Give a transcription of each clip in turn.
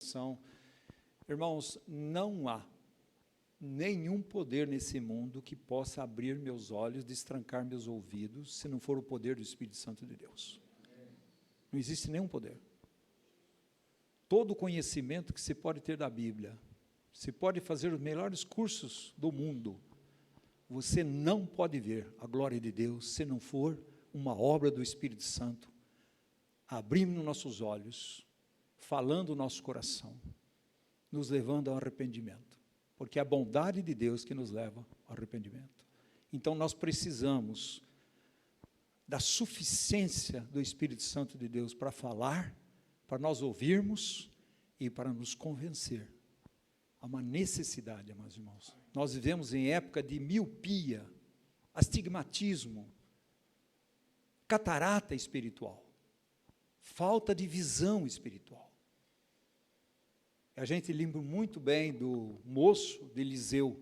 oração. Irmãos, não há nenhum poder nesse mundo que possa abrir meus olhos, destrancar meus ouvidos, se não for o poder do Espírito Santo de Deus. Não existe nenhum poder. Todo o conhecimento que se pode ter da Bíblia, se pode fazer os melhores cursos do mundo, você não pode ver a glória de Deus se não for uma obra do Espírito Santo, abrindo nossos olhos, falando o nosso coração, nos levando ao arrependimento, porque é a bondade de Deus que nos leva ao arrependimento. Então nós precisamos da suficiência do Espírito Santo de Deus para falar, para nós ouvirmos e para nos convencer. Há uma necessidade, amados irmãos. Nós vivemos em época de miopia, astigmatismo, catarata espiritual, falta de visão espiritual. A gente lembra muito bem do moço de Eliseu.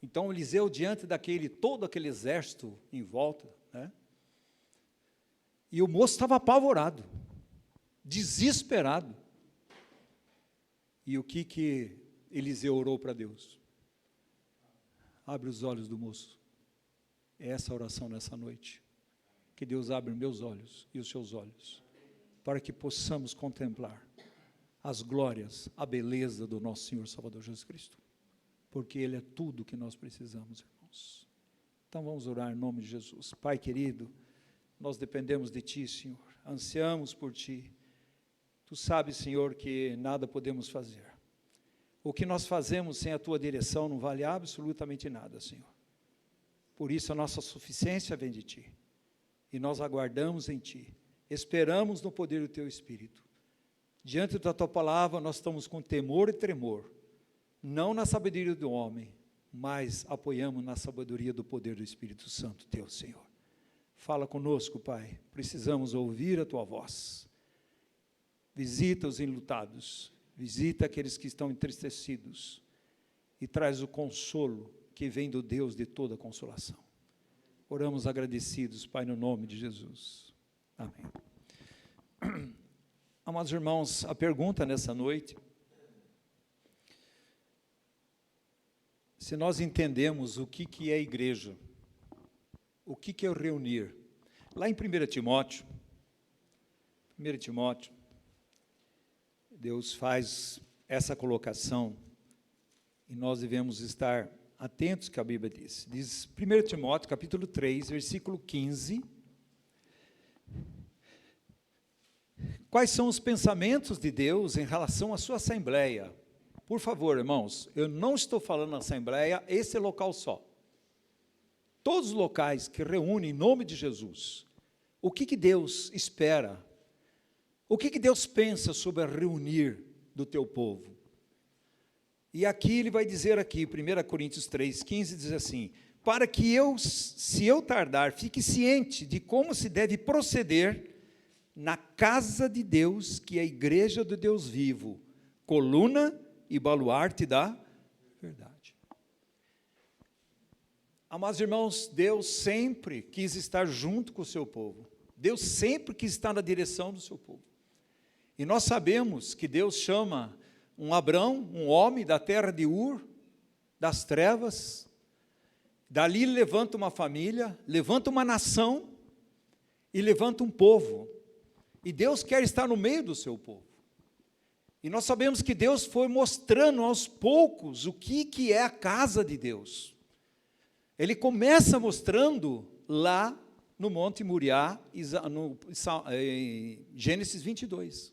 Então, Eliseu, diante todo aquele exército em volta, né? E o moço estava apavorado, desesperado. E o que Eliseu orou para Deus? Abre os olhos do moço. É essa a oração nessa noite. Que Deus abra meus olhos e os seus olhos, para que possamos contemplar as glórias, a beleza do nosso Senhor Salvador Jesus Cristo. Porque Ele é tudo que nós precisamos, irmãos. Então vamos orar em nome de Jesus. Pai querido, nós dependemos de Ti, Senhor. Ansiamos por Ti. Tu sabes, Senhor, que nada podemos fazer. O que nós fazemos sem a Tua direção não vale absolutamente nada, Senhor. Por isso a nossa suficiência vem de Ti. E nós aguardamos em Ti. Esperamos no poder do Teu Espírito. Diante da Tua palavra, nós estamos com temor e tremor. Não na sabedoria do homem, mas apoiamos na sabedoria do poder do Espírito Santo, Teu Senhor. Fala conosco, Pai. Precisamos ouvir a Tua voz. Visita os enlutados, visita aqueles que estão entristecidos e traz o consolo que vem do Deus de toda consolação. Oramos agradecidos, Pai, no nome de Jesus. Amém. Amados irmãos, a pergunta nessa noite, se nós entendemos o que é igreja, o que é o reunir. Lá em 1 Timóteo, Deus faz essa colocação e nós devemos estar atentos ao que a Bíblia diz. Diz 1 Timóteo, capítulo 3, versículo 15. Quais são os pensamentos de Deus em relação à sua assembleia? Por favor, irmãos, eu não estou falando assembleia, esse é local só. Todos os locais que reúnem em nome de Jesus, o que Deus espera? O que Deus pensa sobre a reunir do teu povo? E aqui ele vai dizer aqui, 1 Coríntios 3, 15, diz assim, para que se eu tardar, fique ciente de como se deve proceder na casa de Deus, que é a igreja do Deus vivo, coluna e baluarte da verdade. Amados irmãos, Deus sempre quis estar junto com o seu povo. Deus sempre quis estar na direção do seu povo. E nós sabemos que Deus chama um Abrão, um homem da terra de Ur, das trevas, dali levanta uma família, levanta uma nação e levanta um povo. E Deus quer estar no meio do seu povo. E nós sabemos que Deus foi mostrando aos poucos o que é a casa de Deus. Ele começa mostrando lá no Monte Moriá, no Gênesis 22.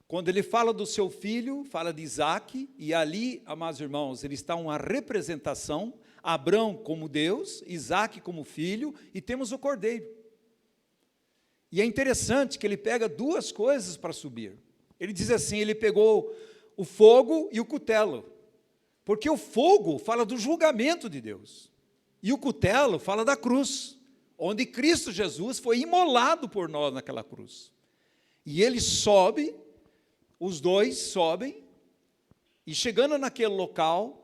Quando ele fala do seu filho, fala de Isaac, e ali, amados irmãos, ele está uma representação, Abrão como Deus, Isaac como filho, e temos o cordeiro. E é interessante que ele pega duas coisas para subir. Ele diz assim, ele pegou o fogo e o cutelo, porque o fogo fala do julgamento de Deus, e o cutelo fala da cruz, onde Cristo Jesus foi imolado por nós naquela cruz. E ele sobe, os dois sobem, e chegando naquele local,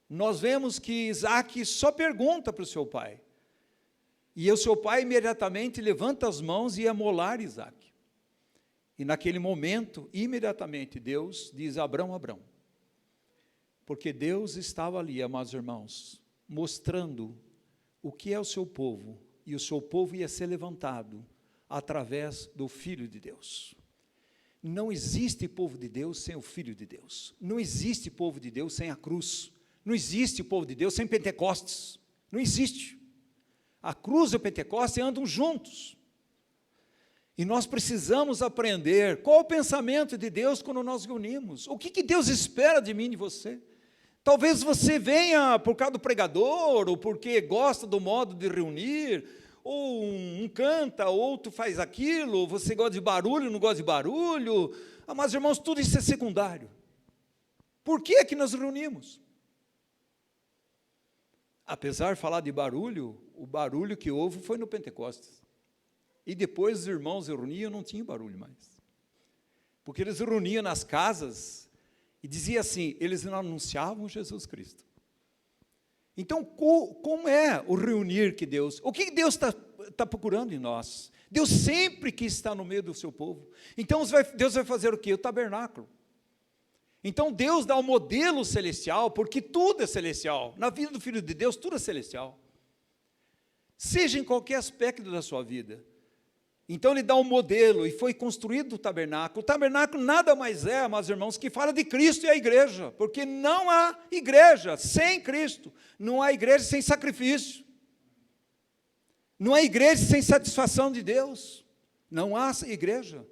nós vemos que Isaac só pergunta para o seu pai, e o seu pai imediatamente levanta as mãos e ia molar Isaac. E naquele momento, imediatamente, Deus diz: Abrão, Abrão. Porque Deus estava ali, amados irmãos, mostrando o que é o seu povo, e o seu povo ia ser levantado através do Filho de Deus. Não existe povo de Deus sem o Filho de Deus. Não existe povo de Deus sem a cruz. Não existe povo de Deus sem Pentecostes. Não existe. A cruz e o Pentecostes andam juntos. E nós precisamos aprender qual o pensamento de Deus quando nós reunimos. O que Deus espera de mim e de você? Talvez você venha por causa do pregador, ou porque gosta do modo de reunir, ou um canta, outro faz aquilo, ou você gosta de barulho, não gosta de barulho. Mas, irmãos, tudo isso é secundário. Por que é que nós reunimos? Apesar de falar de barulho, o barulho que houve foi no Pentecostes. E depois os irmãos se reuniam, não tinha barulho mais. Porque eles se reuniam nas casas e dizia assim, eles não anunciavam Jesus Cristo. Então, como é o reunir que Deus... O que Deus está procurando em nós? Deus sempre quis estar no meio do seu povo. Então, Deus vai fazer o quê? O tabernáculo. Então, Deus dá o modelo celestial, porque tudo é celestial. Na vida do Filho de Deus, tudo é celestial. Seja em qualquer aspecto da sua vida. Então ele dá um modelo, e foi construído o tabernáculo. O tabernáculo nada mais é, meus irmãos, que fala de Cristo e a igreja, porque não há igreja sem Cristo, não há igreja sem sacrifício, não há igreja sem satisfação de Deus, não há igreja,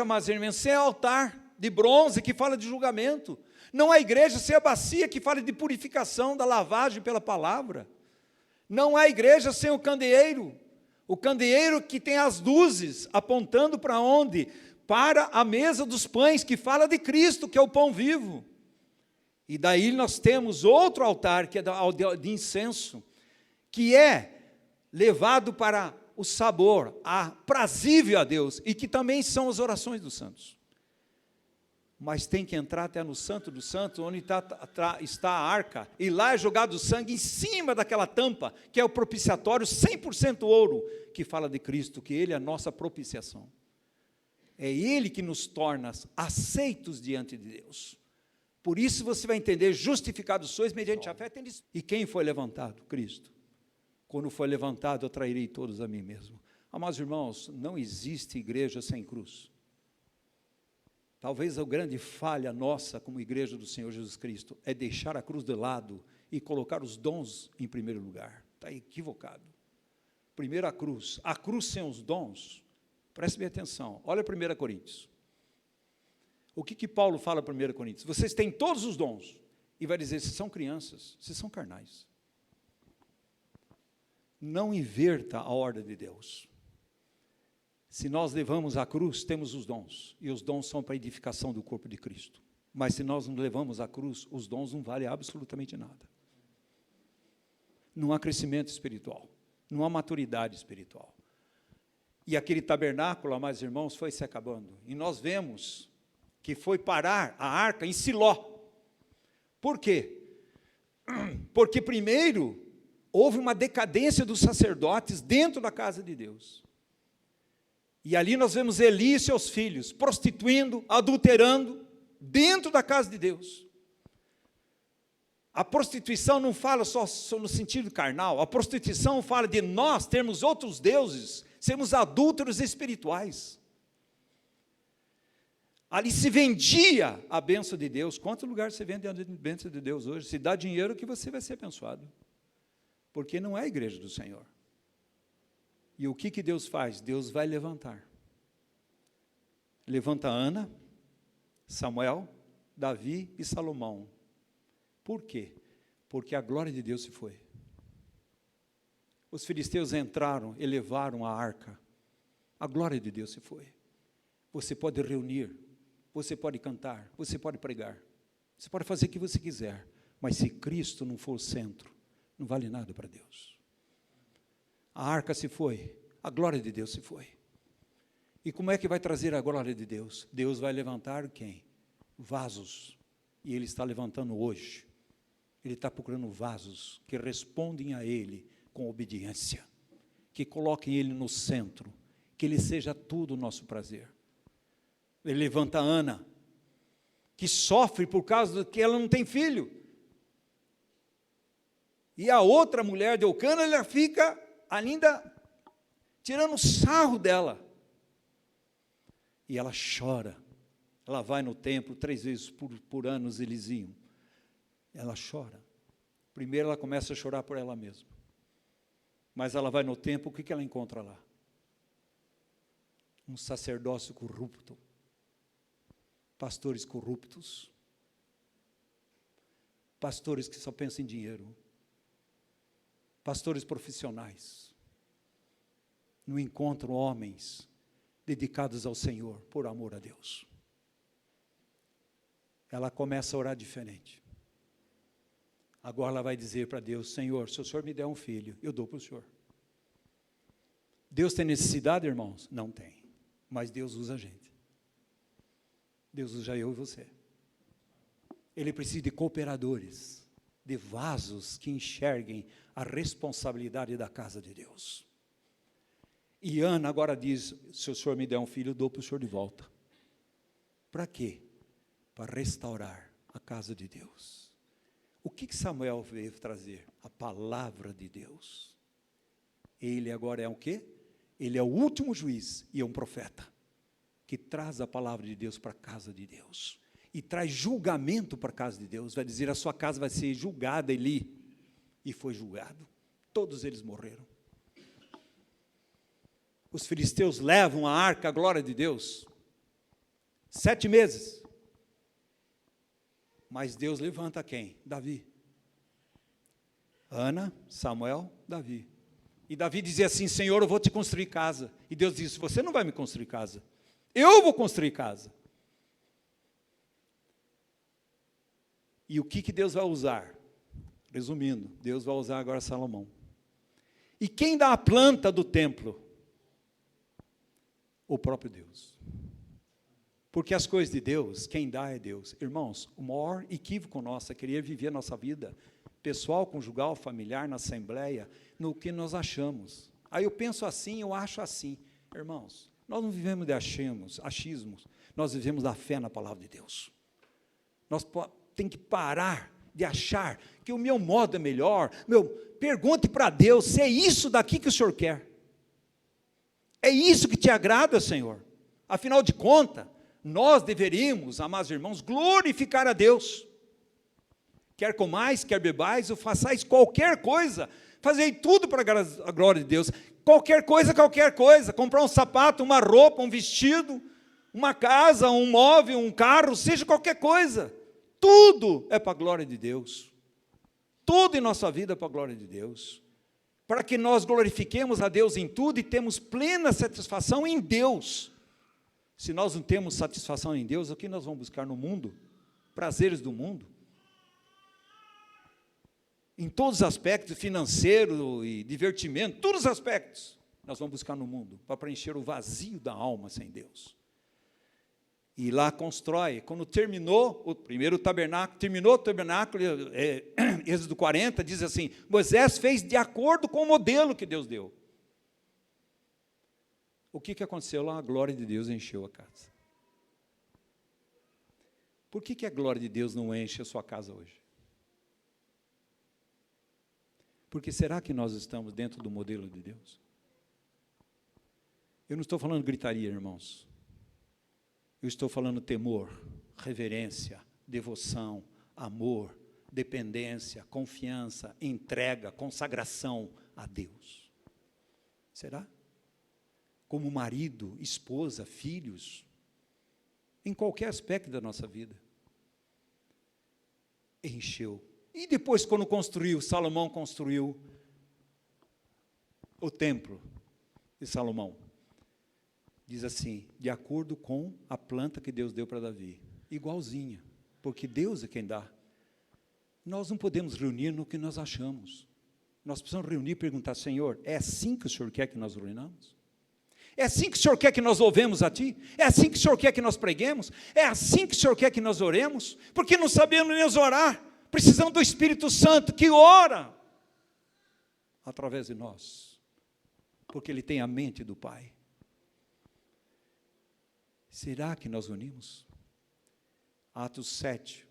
meus irmãos, sem altar de bronze que fala de julgamento, não há igreja sem a bacia que fala de purificação, da lavagem pela palavra, não há igreja sem o candeeiro que tem as luzes apontando para onde? Para a mesa dos pães, que fala de Cristo, que é o pão vivo. E daí nós temos outro altar, que é de incenso, que é levado para o sabor, aprazível a Deus, e que também são as orações dos santos. Mas tem que entrar até no Santo dos Santos, onde está a arca, e lá é jogado o sangue em cima daquela tampa, que é o propiciatório 100% ouro, que fala de Cristo, que Ele é a nossa propiciação. É Ele que nos torna aceitos diante de Deus. Por isso você vai entender, justificados sois mediante a fé. E quem foi levantado? Cristo. Quando foi levantado, eu trairei todos a mim mesmo. Amados irmãos, não existe igreja sem cruz. Talvez a grande falha nossa como igreja do Senhor Jesus Cristo é deixar a cruz de lado e colocar os dons em primeiro lugar. Está equivocado. Primeiro a cruz sem os dons, preste bem atenção, olha 1 Coríntios. O que Paulo fala em 1 Coríntios? Vocês têm todos os dons, e vai dizer, vocês são crianças, vocês são carnais. Não inverta a ordem de Deus. Se nós levamos a cruz, temos os dons, e os dons são para a edificação do corpo de Cristo. Mas se nós não levamos a cruz, os dons não valem absolutamente nada. Não há crescimento espiritual, não há maturidade espiritual. E aquele tabernáculo, amados irmãos, foi se acabando. E nós vemos que foi parar a arca em Siló. Por quê? Porque primeiro, houve uma decadência dos sacerdotes dentro da casa de Deus. E ali nós vemos Eli e seus filhos prostituindo, adulterando, dentro da casa de Deus. A prostituição não fala só no sentido carnal, a prostituição fala de nós termos outros deuses, sermos adúlteros espirituais. Ali se vendia a bênção de Deus. Quantos lugares você vende a bênção de Deus hoje? Se dá dinheiro que você vai ser abençoado. Porque não é a igreja do Senhor. E o que Deus faz? Deus vai levantar. Levanta Ana, Samuel, Davi e Salomão. Por quê? Porque a glória de Deus se foi. Os filisteus entraram e levaram a arca. A glória de Deus se foi. Você pode reunir, você pode cantar, você pode pregar, você pode fazer o que você quiser, mas se Cristo não for o centro, não vale nada para Deus. A arca se foi, a glória de Deus se foi. E como é que vai trazer a glória de Deus? Deus vai levantar quem? Vasos. E Ele está levantando hoje. Ele está procurando vasos que respondem a Ele com obediência, que coloquem Ele no centro, que Ele seja tudo o nosso prazer. Ele levanta Ana, que sofre por causa de que ela não tem filho. E a outra mulher de Eucana, ela fica ainda tirando sarro dela. E ela chora. Ela vai no templo 3 vezes por ano, eles iam. Ela chora. Primeiro ela começa a chorar por ela mesma. Mas ela vai no templo, o que ela encontra lá? Um sacerdócio corrupto. Pastores corruptos. Pastores que só pensam em dinheiro. Pastores profissionais. Não encontram homens dedicados ao Senhor, por amor a Deus. Ela começa a orar diferente. Agora ela vai dizer para Deus: Senhor, se o Senhor me der um filho, eu dou para o Senhor. Deus tem necessidade, irmãos? Não tem. Mas Deus usa a gente. Deus usa eu e você. Ele precisa de cooperadores, de vasos que enxerguem a responsabilidade da casa de Deus. E Ana agora diz: se o Senhor me der um filho, eu dou para o Senhor de volta. Para quê? Para restaurar a casa de Deus. O que Samuel veio trazer? A palavra de Deus. Ele agora é o quê? Ele é o último juiz e é um profeta, que traz a palavra de Deus para a casa de Deus. E traz julgamento para a casa de Deus. Vai dizer: a sua casa vai ser julgada, Eli. E foi julgado. Todos eles morreram. Os filisteus levam a arca, a glória de Deus, 7 meses. Mas Deus levanta quem? Davi. Ana, Samuel, Davi. E Davi dizia assim: Senhor, eu vou te construir casa. E Deus disse: você não vai me construir casa. Eu vou construir casa. E o que Deus vai usar? Resumindo, Deus vai usar agora Salomão. E quem dá a planta do templo? O próprio Deus. Porque as coisas de Deus, quem dá é Deus. Irmãos, o maior equívoco nosso é querer viver a nossa vida pessoal, conjugal, familiar, na assembleia, no que nós achamos. Aí eu penso assim, eu acho assim. Irmãos, nós não vivemos de achismos, nós vivemos da fé na palavra de Deus. Nós temos que parar de achar que o meu modo é melhor. Pergunte para Deus se é isso daqui que o Senhor quer. É isso que te agrada, Senhor? Afinal de contas, nós deveríamos, amados irmãos, glorificar a Deus. Quer comais, quer bebais, ou façais qualquer coisa, fazei tudo para a glória de Deus. Qualquer coisa, comprar um sapato, uma roupa, um vestido, uma casa, um móvel, um carro, seja qualquer coisa. Tudo é para a glória de Deus. Tudo em nossa vida é para a glória de Deus. Para que nós glorifiquemos a Deus em tudo e temos plena satisfação em Deus. Se nós não temos satisfação em Deus, o que nós vamos buscar no mundo? Prazeres do mundo. Em todos os aspectos, financeiro e divertimento, todos os aspectos, nós vamos buscar no mundo, para preencher o vazio da alma sem Deus. E lá constrói, quando terminou o primeiro tabernáculo, Êxodo 40, diz assim: Moisés fez de acordo com o modelo que Deus deu. O que aconteceu lá? A glória de Deus encheu a casa. Por que a glória de Deus não enche a sua casa hoje? Porque será que nós estamos dentro do modelo de Deus? Eu não estou falando gritaria, irmãos. Eu estou falando temor, reverência, devoção, amor, dependência, confiança, entrega, consagração a Deus. Será? Como marido, esposa, filhos, em qualquer aspecto da nossa vida. Encheu. E depois, quando Salomão construiu o templo de Salomão, diz assim: de acordo com a planta que Deus deu para Davi, igualzinha, porque Deus é quem dá. Nós não podemos reunir no que nós achamos. Nós precisamos reunir e perguntar: Senhor, é assim que o Senhor quer que nós reunamos? É assim que o Senhor quer que nós louvemos a Ti? É assim que o Senhor quer que nós preguemos? É assim que o Senhor quer que nós oremos? Porque não sabemos nem orar. Precisamos do Espírito Santo que ora através de nós, porque Ele tem a mente do Pai. Será que nós unimos? Atos 7,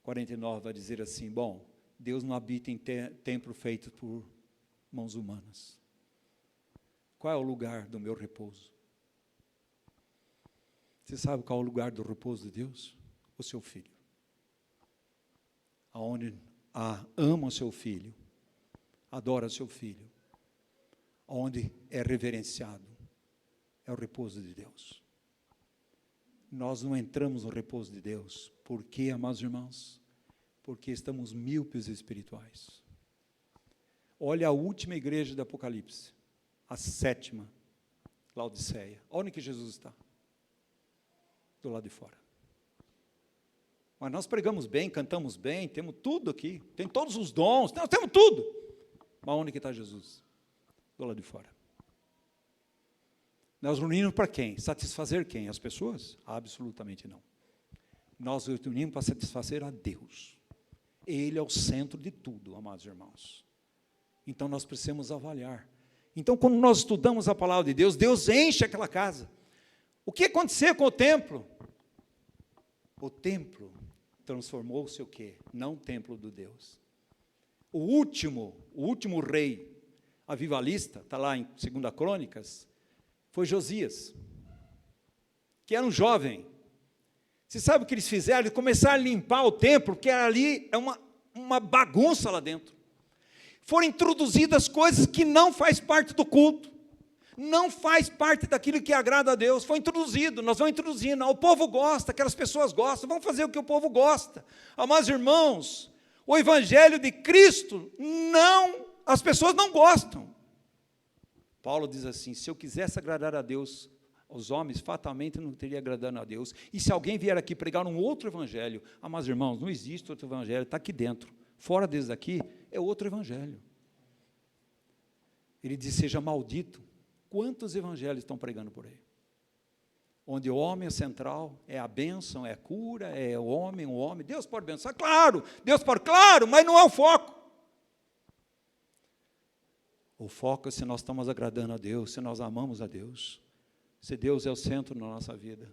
49 vai dizer assim, bom, Deus não habita em templo feito por mãos humanas. Qual é o lugar do meu repouso? Você sabe qual é o lugar do repouso de Deus? O seu filho. Aonde ama o seu filho, adora o seu filho, onde é reverenciado, é o repouso de Deus. Nós não entramos no repouso de Deus, por quê, amados irmãos? Porque estamos míopes espirituais. Olha a última igreja do Apocalipse, a 7ª, Laodiceia. Onde que Jesus está? Do lado de fora. Mas nós pregamos bem, cantamos bem, temos tudo aqui, tem todos os dons, nós temos tudo. Mas onde que está Jesus? Do lado de fora. Nós unimos para quem? Satisfazer quem? As pessoas? Absolutamente não. Nós unimos para satisfazer a Deus. Ele é o centro de tudo, amados irmãos. Então nós precisamos avaliar. Então, quando nós estudamos a palavra de Deus, Deus enche aquela casa. O que aconteceu com o templo? O templo transformou-se o quê? Não o templo do Deus. O último rei avivalista, está lá em 2 Crônicas, foi Josias, que era um jovem. Você sabe o que eles fizeram? Eles começaram a limpar o templo, porque ali é uma bagunça lá dentro. Foram introduzidas coisas que não faz parte do culto, não faz parte daquilo que agrada a Deus. Foi introduzido, nós vamos introduzindo. O povo gosta, aquelas pessoas gostam, vamos fazer o que o povo gosta. Amados irmãos, o evangelho de Cristo, as pessoas não gostam. Paulo diz assim, se eu quisesse agradar a Deus, os homens, fatalmente não teria agradado a Deus. E se alguém vier aqui pregar um outro evangelho, amados irmãos, não existe outro evangelho, está aqui dentro. Fora desse daqui, é outro evangelho. Ele diz, seja maldito. Quantos evangelhos estão pregando por aí? Onde o homem é central, é a bênção, é a cura, é o homem. Deus pode abençoar, claro, claro, mas não é o foco. O foco é se nós estamos agradando a Deus, se nós amamos a Deus, se Deus é o centro da nossa vida,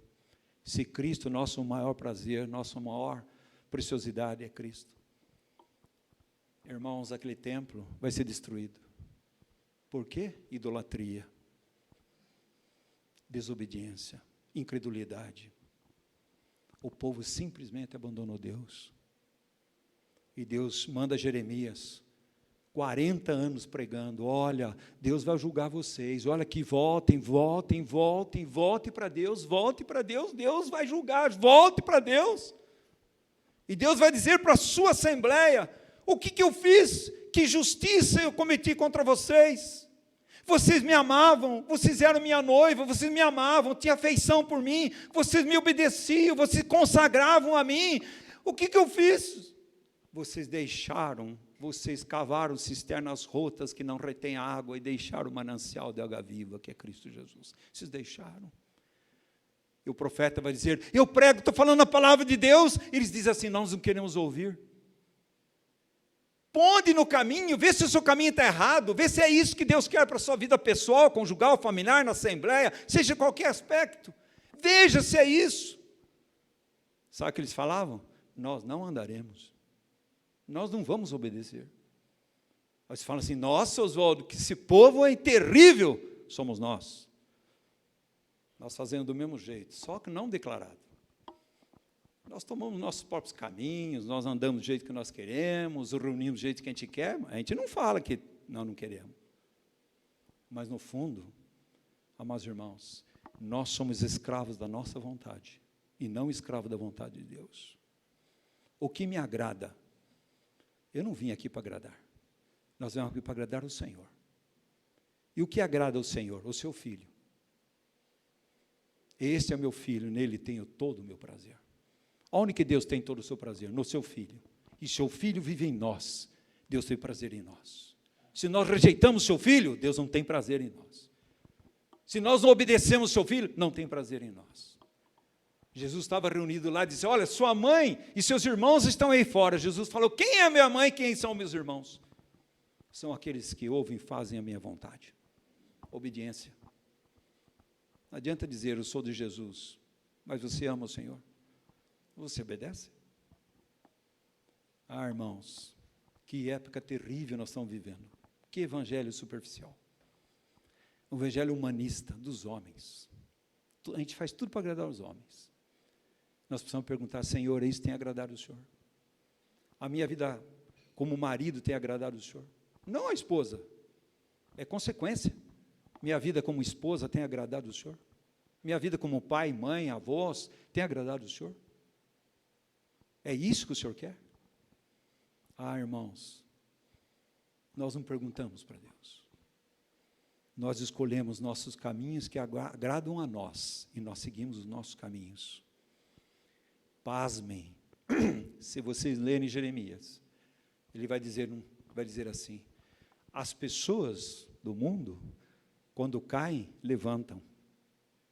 se Cristo, nosso maior prazer, nossa maior preciosidade é Cristo. Irmãos, aquele templo vai ser destruído. Por quê? Idolatria, desobediência, incredulidade. O povo simplesmente abandonou Deus. E Deus manda Jeremias, 40 anos pregando, olha, Deus vai julgar vocês, olha que volte para Deus, Deus vai julgar, volte para Deus. E Deus vai dizer para a sua assembleia, o que eu fiz? Que justiça eu cometi contra vocês? Vocês me amavam, vocês eram minha noiva, vocês me amavam, tinham afeição por mim, vocês me obedeciam, vocês consagravam a mim. O que eu fiz? Vocês cavaram cisternas rotas que não retêm água e deixaram o manancial de água viva, que é Cristo Jesus. Vocês deixaram. E o profeta vai dizer, eu prego, estou falando a palavra de Deus. Eles dizem assim, nós não queremos ouvir. Ponde no caminho, vê se o seu caminho está errado, vê se é isso que Deus quer para a sua vida pessoal, conjugal, familiar, na assembleia, seja qualquer aspecto. Veja se é isso. Sabe o que eles falavam? Nós não andaremos. Nós não vamos obedecer. Aí você fala assim, nossa, Oswaldo, que esse povo é terrível. Somos nós. Nós fazemos do mesmo jeito, só que não declarado. Nós tomamos nossos próprios caminhos, nós andamos do jeito que nós queremos, reunimos do jeito que a gente quer, a gente não fala que nós não queremos. Mas no fundo, amados irmãos, nós somos escravos da nossa vontade, e não escravos da vontade de Deus. O que me agrada, eu não vim aqui para agradar, nós viemos aqui para agradar o Senhor. E o que agrada ao Senhor? O seu Filho. Este é meu Filho, nele tenho todo o meu prazer. Onde que Deus tem todo o seu prazer? No seu Filho. E seu Filho vive em nós. Deus tem prazer em nós. Se nós rejeitamos seu Filho, Deus não tem prazer em nós. Se nós não obedecemos seu Filho, não tem prazer em nós. Jesus estava reunido lá e disse, olha, sua mãe e seus irmãos estão aí fora. Jesus falou, quem é minha mãe e quem são meus irmãos? São aqueles que ouvem e fazem a minha vontade. Obediência. Não adianta dizer, eu sou de Jesus, mas você ama o Senhor? Você obedece? Ah, irmãos, que época terrível nós estamos vivendo. Que evangelho superficial. O evangelho humanista dos homens. A gente faz tudo para agradar os homens. Nós precisamos perguntar, Senhor, isso tem agradado o Senhor? A minha vida como marido tem agradado o Senhor? Não a esposa, é consequência. Minha vida como esposa tem agradado o Senhor? Minha vida como pai, mãe, avós, tem agradado o Senhor? É isso que o Senhor quer? Ah, irmãos, nós não perguntamos para Deus. Nós escolhemos nossos caminhos que agradam a nós, e nós seguimos os nossos caminhos. Pasmem, se vocês lerem Jeremias, ele vai dizer assim, as pessoas do mundo, quando caem, levantam.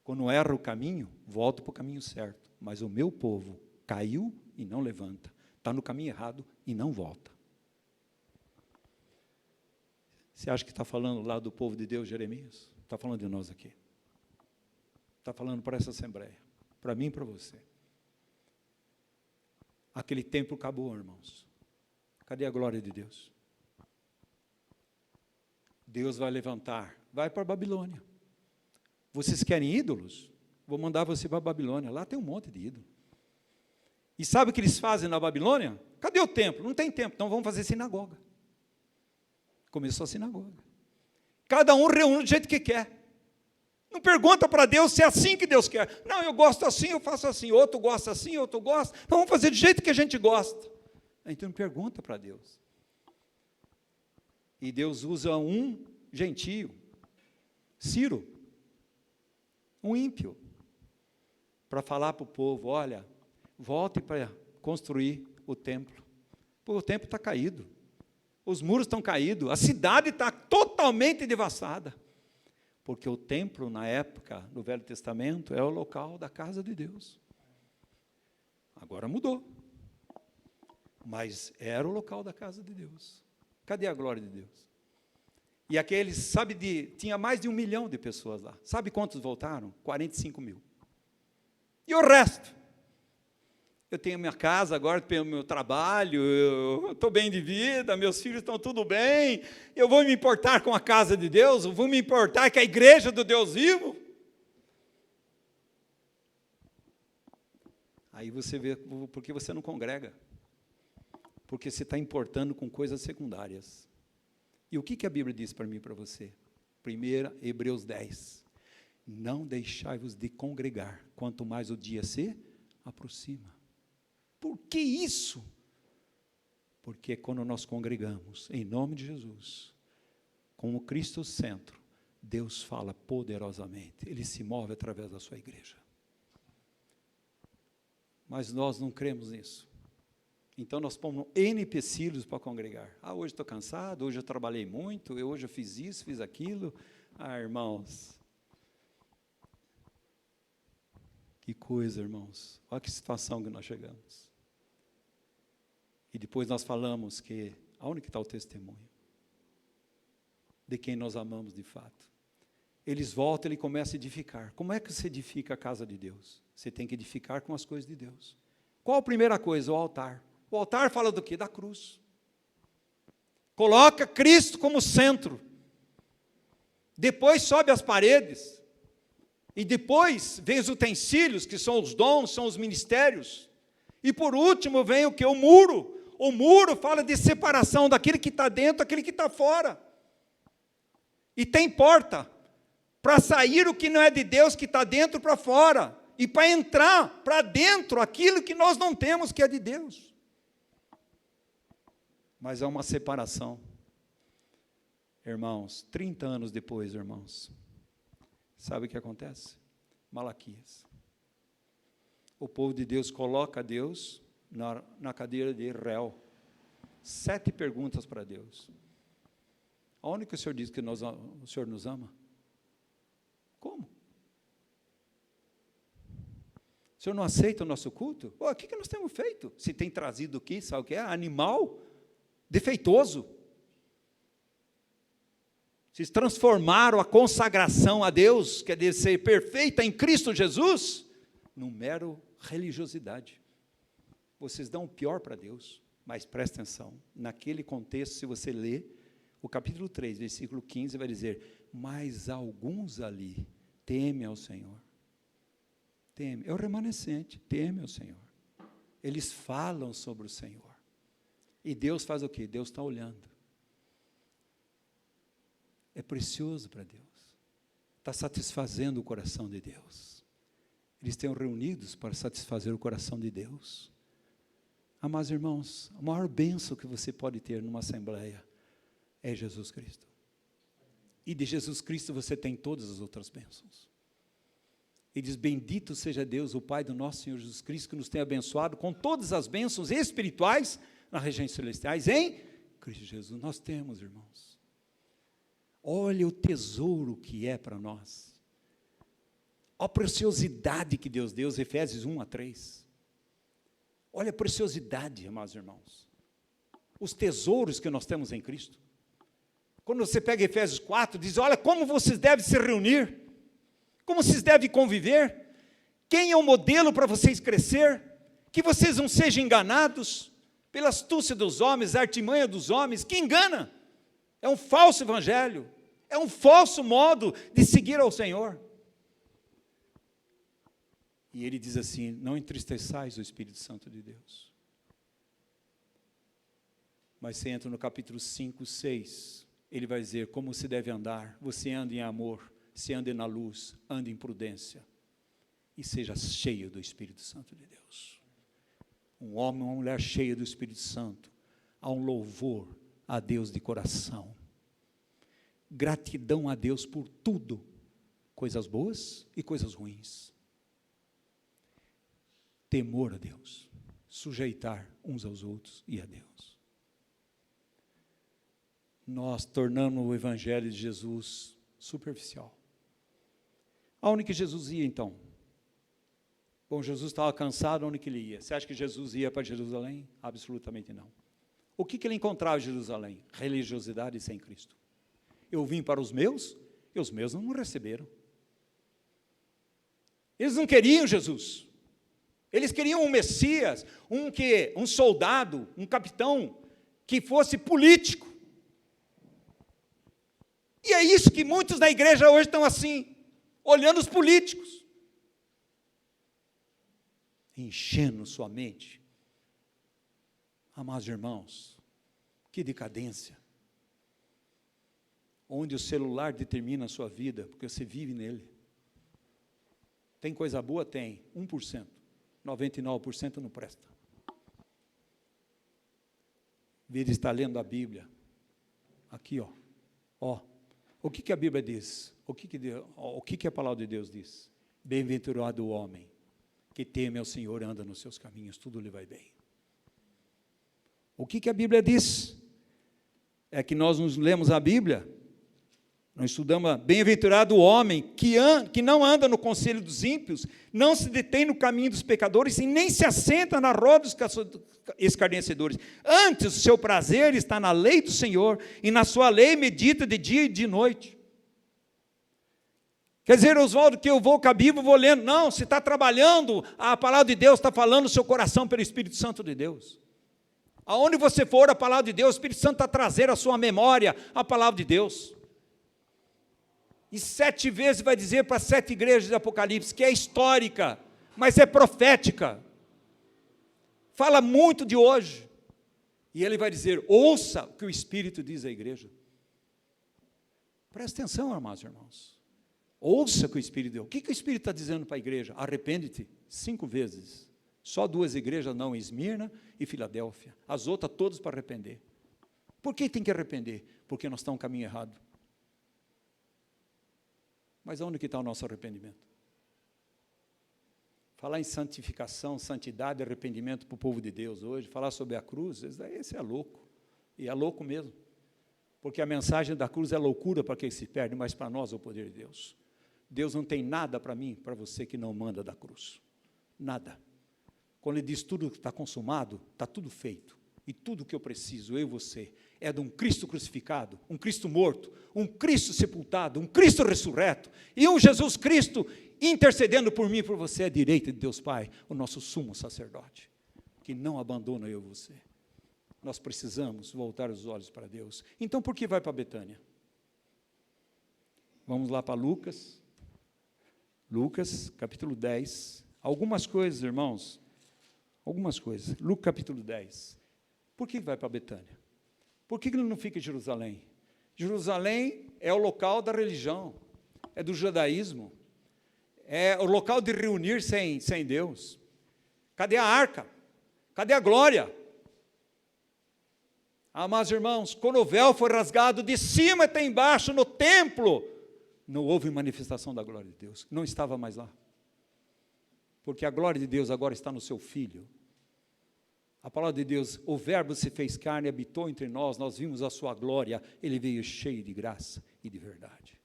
Quando erra o caminho, volta para o caminho certo. Mas o meu povo caiu e não levanta. Está no caminho errado e não volta. Você acha que está falando lá do povo de Deus, Jeremias? Está falando de nós aqui. Está falando para essa assembleia. Para mim e para você. Aquele tempo acabou, irmãos. Cadê a glória de Deus? Deus vai levantar. Vai para a Babilônia. Vocês querem ídolos? Vou mandar você para a Babilônia. Lá tem um monte de ídolo. E sabe o que eles fazem na Babilônia? Cadê o templo? Não tem templo, então vamos fazer sinagoga. Começou a sinagoga. Cada um reúne do jeito que quer. Não pergunta para Deus se é assim que Deus quer. Não, eu gosto assim, eu faço assim. Outro gosta assim, outro gosta. Então vamos fazer do jeito que a gente gosta. Então não pergunta para Deus. E Deus usa um gentio, Ciro, um ímpio, para falar para o povo, olha, volte para construir o templo. Pô, o templo está caído. Os muros estão caídos, a cidade está totalmente devastada, porque o templo, na época, no Velho Testamento, é o local da casa de Deus. Agora mudou, mas era o local da casa de Deus. Cadê a glória de Deus? E aqueles, tinha mais de 1 milhão de pessoas lá. Sabe quantos voltaram? 45 mil. E o resto? Eu tenho minha casa agora, tenho meu trabalho, eu estou bem de vida, meus filhos estão tudo bem, eu vou me importar com a casa de Deus, eu vou me importar com a igreja do Deus vivo? Aí você vê por que você não congrega, porque você está importando com coisas secundárias. E o que a Bíblia diz para mim e para você? 1 Hebreus 10, não deixai-vos de congregar, quanto mais o dia se aproxima. Por que isso? Porque quando nós congregamos, em nome de Jesus, com o Cristo centro, Deus fala poderosamente, Ele se move através da sua igreja. Mas nós não cremos nisso. Então nós pomos N empecilhos para congregar. Ah, hoje estou cansado, hoje eu trabalhei muito, hoje eu fiz isso, fiz aquilo. Ah, irmãos, que coisa, irmãos. Olha que situação que nós chegamos. E depois nós falamos que, aonde que está o testemunho? De quem nós amamos de fato. Eles voltam, ele começa a edificar. Como é que você edifica a casa de Deus? Você tem que edificar com as coisas de Deus. Qual a primeira coisa? O altar. O altar fala do quê? Da cruz. Coloca Cristo como centro. Depois sobe as paredes. E depois vem os utensílios, que são os dons, são os ministérios. E por último vem o quê? O muro. O muro fala de separação daquele que está dentro, daquele que está fora. E tem porta para sair o que não é de Deus, que está dentro para fora. E para entrar para dentro aquilo que nós não temos, que é de Deus. Mas há uma separação. Irmãos, 30 anos depois, irmãos, sabe o que acontece? Malaquias. O povo de Deus coloca Deus na cadeira de réu. 7 perguntas para Deus. Aonde que o Senhor diz que o Senhor nos ama? Como? O Senhor não aceita o nosso culto? O que nós temos feito? Se tem trazido aqui, sabe o que é? Animal defeituoso. Vocês transformaram a consagração a Deus, quer dizer, ser perfeita em Cristo Jesus, num mero religiosidade. Vocês dão o pior para Deus, mas presta atenção, naquele contexto, se você ler o capítulo 3, versículo 15, vai dizer, mas alguns ali temem ao Senhor. Teme, é o remanescente, teme ao Senhor. Eles falam sobre o Senhor. E Deus faz o quê? Deus está olhando. É precioso para Deus. Está satisfazendo o coração de Deus. Eles estão reunidos para satisfazer o coração de Deus. Amados irmãos, a maior bênção que você pode ter numa assembleia é Jesus Cristo. E de Jesus Cristo você tem todas as outras bênçãos. Ele diz, bendito seja Deus, o Pai do nosso Senhor Jesus Cristo, que nos tem abençoado com todas as bênçãos espirituais nas regiões celestiais, em Cristo Jesus. Nós temos, irmãos. Olha o tesouro que é para nós. Olha a preciosidade que Deus deu, Efésios 1-3. Olha a preciosidade, amados irmãos. Os tesouros que nós temos em Cristo. Quando você pega Efésios 4, diz, olha como vocês devem se reunir, como vocês devem conviver, quem é o modelo para vocês crescer, que vocês não sejam enganados pela astúcia dos homens, a artimanha dos homens, que engana. É um falso evangelho, é um falso modo de seguir ao Senhor. E ele diz assim, não entristeçais o Espírito Santo de Deus. Mas você entra no capítulo 5, 6, ele vai dizer como se deve andar, você anda em amor, se ande na luz, ande em prudência, e seja cheio do Espírito Santo de Deus. Um homem ou uma mulher cheia do Espírito Santo, há um louvor a Deus de coração, gratidão a Deus por tudo, coisas boas e coisas ruins, temor a Deus, sujeitar uns aos outros e a Deus. Nós tornamos o Evangelho de Jesus superficial. Aonde que Jesus ia então? Bom, Jesus estava cansado, onde que ele ia? Você acha que Jesus ia para Jerusalém? Absolutamente não. O que ele encontrava em Jerusalém? Religiosidade sem Cristo. Eu vim para os meus, e os meus não me receberam. Eles não queriam Jesus. Eles queriam um Messias, um soldado, um capitão, que fosse político. E é isso que muitos na igreja hoje estão assim, olhando os políticos, enchendo sua mente. Amados irmãos, que decadência, onde o celular determina a sua vida, porque você vive nele. Tem coisa boa? Tem, 1%, 99% não presta. Em vez de estar lendo a Bíblia, aqui ó, o que a Bíblia diz? O que a palavra de Deus diz? Bem-aventurado o homem que teme ao Senhor, anda nos seus caminhos, tudo lhe vai bem. O que a Bíblia diz? É que nós nos lemos a Bíblia, nós estudamos, bem-aventurado o homem que não anda no conselho dos ímpios, não se detém no caminho dos pecadores e nem se assenta na roda dos escarnecedores. Antes, o seu prazer está na lei do Senhor e na sua lei medita de dia e de noite. Quer dizer, Oswaldo, que eu vou com a Bíblia, vou lendo. Não, você está trabalhando, a palavra de Deus está falando no seu coração pelo Espírito Santo de Deus. Aonde você for, a palavra de Deus, o Espírito Santo está trazendo à sua memória a palavra de Deus. E 7 vezes vai dizer para 7 igrejas de Apocalipse, que é histórica, mas é profética. Fala muito de hoje. E ele vai dizer, ouça o que o Espírito diz à igreja. Presta atenção, amados irmãos. Ouça o que o Espírito deu. O que o Espírito está dizendo para a igreja? Arrepende-te 5 vezes. Só 2 igrejas não, Esmirna e Filadélfia. As outras todas para arrepender. Por que tem que arrepender? Porque nós estamos no caminho errado. Mas onde que está o nosso arrependimento? Falar em santificação, santidade, arrependimento para o povo de Deus hoje, falar sobre a cruz, esse é louco. E é louco mesmo. Porque a mensagem da cruz é loucura para quem se perde, mas para nós é o poder de Deus. Deus não tem nada para mim, para você que não manda da cruz. Nada. Quando ele diz tudo que está consumado, está tudo feito. E tudo que eu preciso, eu e você, é de um Cristo crucificado, um Cristo morto, um Cristo sepultado, um Cristo ressurreto, e um Jesus Cristo intercedendo por mim e por você à direita de Deus Pai, o nosso sumo sacerdote, que não abandona eu e você. Nós precisamos voltar os olhos para Deus. Então, por que vai para Betânia? Vamos lá para Lucas. Lucas, capítulo 10. Algumas coisas, irmãos. Algumas coisas. Lucas, capítulo 10. Por que vai para Betânia? Por que ele não fica em Jerusalém? Jerusalém é o local da religião, é do judaísmo, é o local de reunir sem Deus. Cadê a arca? Cadê a glória? Amados irmãos, quando o véu foi rasgado de cima até embaixo no templo, não houve manifestação da glória de Deus, não estava mais lá. Porque a glória de Deus agora está no seu Filho. A palavra de Deus, o verbo se fez carne, habitou entre nós, nós vimos a sua glória, ele veio cheio de graça e de verdade.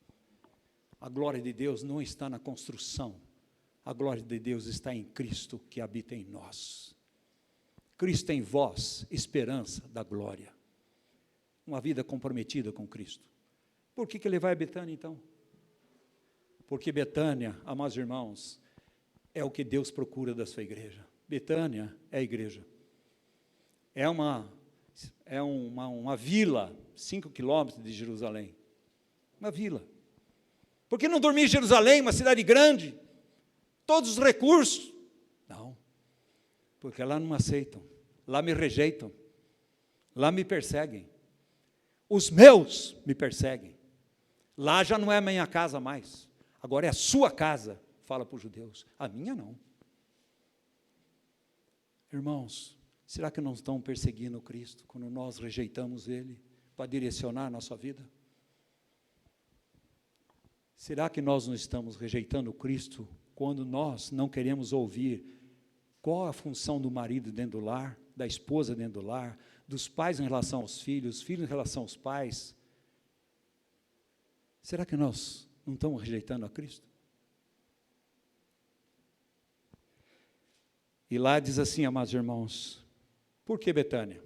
A glória de Deus não está na construção, a glória de Deus está em Cristo que habita em nós. Cristo em vós, esperança da glória. Uma vida comprometida com Cristo. Por que ele vai a Betânia então? Porque Betânia, amados irmãos, é o que Deus procura da sua igreja. Betânia é a igreja. É uma vila, 5 quilômetros de Jerusalém. Uma vila. Por que não dormir em Jerusalém, uma cidade grande? Todos os recursos. Não. Porque lá não me aceitam. Lá me rejeitam. Lá me perseguem. Os meus me perseguem. Lá já não é a minha casa mais. Agora é a sua casa, fala para os judeus. A minha não. Irmãos, será que não estão perseguindo Cristo quando nós rejeitamos Ele para direcionar a nossa vida? Será que nós não estamos rejeitando Cristo quando nós não queremos ouvir qual a função do marido dentro do lar, da esposa dentro do lar, dos pais em relação aos filhos, filhos em relação aos pais? Será que nós não estamos rejeitando a Cristo? E lá diz assim, amados irmãos, por que Betânia?